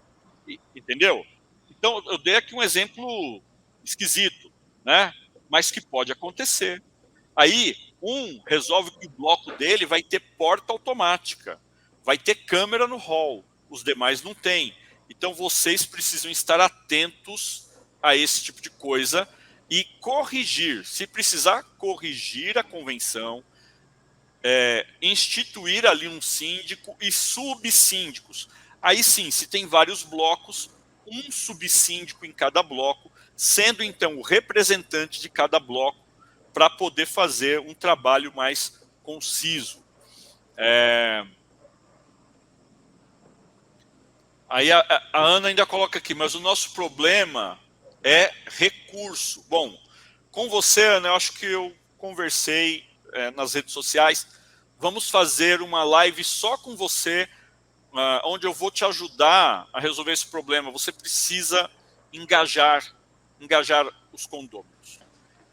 Entendeu? Então, eu dei aqui um exemplo esquisito, né? Mas que pode acontecer. Aí, um resolve que o bloco dele vai ter porta automática, vai ter câmera no hall, os demais não têm. Então, vocês precisam estar atentos a esse tipo de coisa e corrigir, se precisar corrigir a convenção, instituir ali um síndico e subsíndicos. Aí sim, se tem vários blocos, um subsíndico em cada bloco, sendo então o representante de cada bloco, para poder fazer um trabalho mais conciso. Aí a Ana ainda coloca aqui, mas o nosso problema é recurso. Bom, com você, Ana, eu acho que eu conversei nas redes sociais. Vamos fazer uma live só com você, onde eu vou te ajudar a resolver esse problema. Você precisa engajar os condôminos.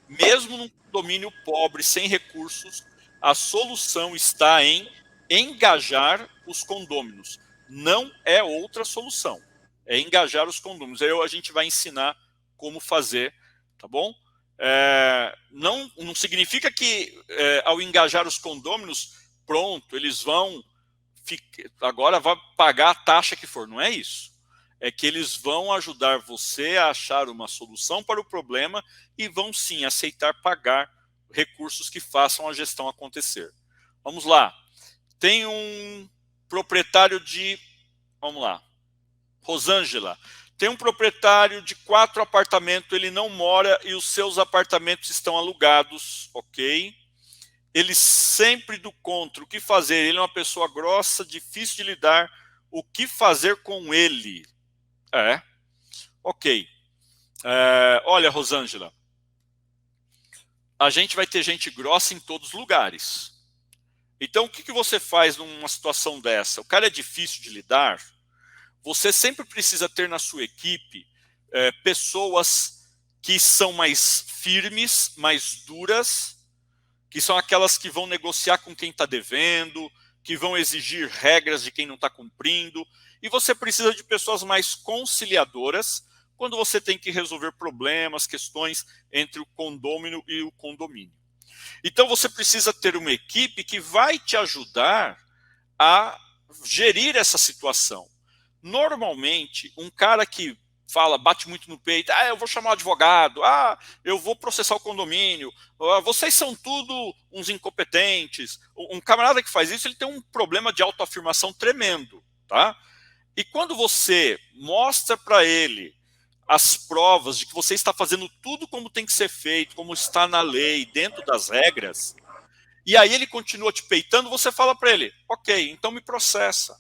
Mesmo num condomínio pobre, sem recursos, a solução está em engajar os condôminos. Não é outra solução. É engajar os condôminos. Aí a gente vai ensinar como fazer, tá bom? Não significa que ao engajar os condôminos, pronto, eles vão agora vai pagar a taxa que for. Não é isso. É que eles vão ajudar você a achar uma solução para o problema e vão sim aceitar pagar recursos que façam a gestão acontecer. Vamos lá. Tem um proprietário de... Vamos lá. Rosângela. Tem um proprietário de 4 apartamentos, ele não mora e os seus apartamentos estão alugados, ok? Ele sempre do contra, o que fazer? Ele é uma pessoa grossa, difícil de lidar, o que fazer com ele? Ok. Olha, Rosângela, a gente vai ter gente grossa em todos os lugares. Então, o que você faz numa situação dessa? O cara é difícil de lidar, você sempre precisa ter na sua equipe pessoas que são mais firmes, mais duras, que são aquelas que vão negociar com quem está devendo, que vão exigir regras de quem não está cumprindo, e você precisa de pessoas mais conciliadoras quando você tem que resolver problemas, questões entre o condômino e o condomínio. Então você precisa ter uma equipe que vai te ajudar a gerir essa situação. Normalmente, um cara que fala, bate muito no peito, eu vou chamar o advogado, eu vou processar o condomínio, vocês são tudo uns incompetentes. Um camarada que faz isso, ele tem um problema de autoafirmação tremendo, tá? E quando você mostra para ele as provas de que você está fazendo tudo como tem que ser feito, como está na lei, dentro das regras, e aí ele continua te peitando, você fala para ele, ok, então me processa.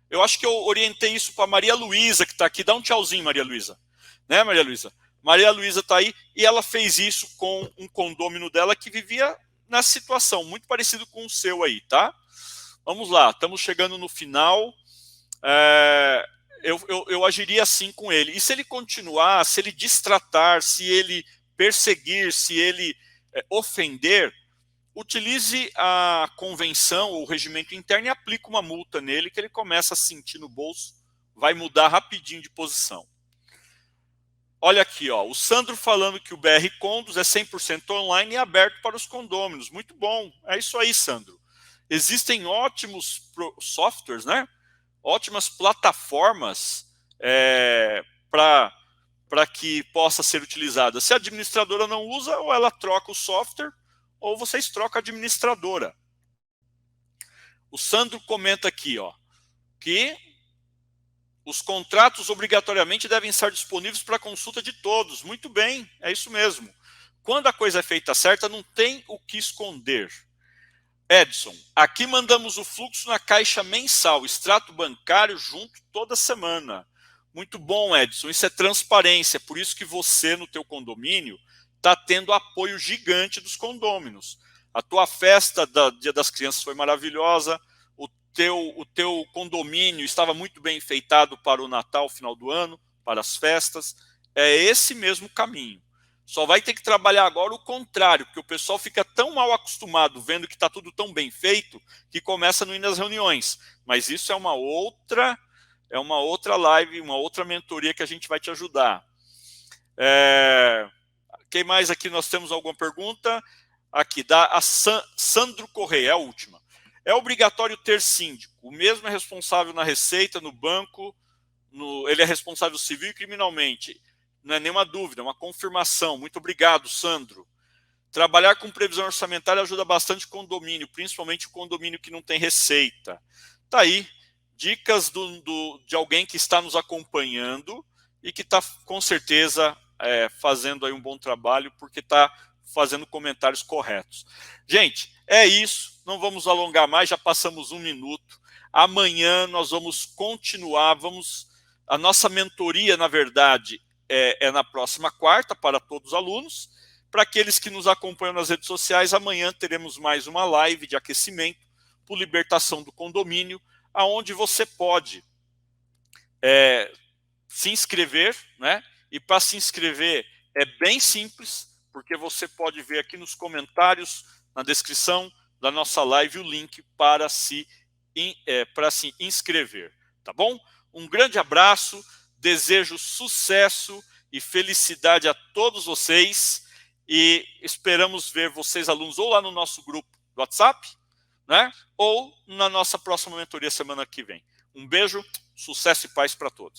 Eu acho que eu orientei isso para Maria Luísa, que está aqui. Dá um tchauzinho, Maria Luísa. Né, Maria Luísa? Maria Luísa está aí e ela fez isso com um condômino dela que vivia nessa situação, muito parecido com o seu aí, tá? Vamos lá, estamos chegando no final. Eu agiria assim com ele. E se ele continuar, se ele distratar, se ele perseguir, se ele ofender, utilize a convenção ou o regimento interno e aplique uma multa nele, que ele começa a sentir no bolso, vai mudar rapidinho de posição. Olha aqui, ó, o Sandro falando que o BR Condos é 100% online e aberto para os condôminos. Muito bom, é isso aí, Sandro. Existem ótimos softwares, né? Ótimas plataformas para que possa ser utilizada. Se a administradora não usa, ou ela troca o software, ou vocês trocam a administradora. O Sandro comenta aqui, ó, que os contratos obrigatoriamente devem estar disponíveis para consulta de todos. Muito bem, é isso mesmo. Quando a coisa é feita certa, não tem o que esconder. Edson, aqui mandamos o fluxo na caixa mensal, extrato bancário junto toda semana. Muito bom, Edson, isso é transparência, por isso que você no teu condomínio está tendo apoio gigante dos condôminos. A tua festa do Dia das Crianças foi maravilhosa, o teu condomínio estava muito bem enfeitado para o Natal, final do ano, para as festas. É esse mesmo caminho. Só vai ter que trabalhar agora o contrário, porque o pessoal fica tão mal acostumado vendo que está tudo tão bem feito, que começa a não ir nas reuniões. Mas isso é uma outra live, uma outra mentoria que a gente vai te ajudar. Quem mais aqui? Nós temos alguma pergunta? Aqui, da Sandro Correia, é a última. É obrigatório ter síndico. O mesmo é responsável na Receita, no banco, ele é responsável civil e criminalmente. Não é nenhuma dúvida, é uma confirmação. Muito obrigado, Sandro. Trabalhar com previsão orçamentária ajuda bastante o condomínio, principalmente o condomínio que não tem receita. Tá aí, dicas de alguém que está nos acompanhando e que está, com certeza, fazendo aí um bom trabalho, porque está fazendo comentários corretos. Gente, é isso. Não vamos alongar mais, já passamos 1 minuto. Amanhã nós vamos continuar, a nossa mentoria, na verdade, é na próxima quarta para todos os alunos. Para aqueles que nos acompanham nas redes sociais, amanhã teremos mais uma live de aquecimento por libertação do condomínio, aonde você pode se inscrever, né? E para se inscrever é bem simples, porque você pode ver aqui nos comentários, na descrição da nossa live, o link para se inscrever, tá bom? Um grande abraço, desejo sucesso e felicidade a todos vocês e esperamos ver vocês, alunos, ou lá no nosso grupo do WhatsApp, né? Ou na nossa próxima mentoria semana que vem. Um beijo, sucesso e paz para todos.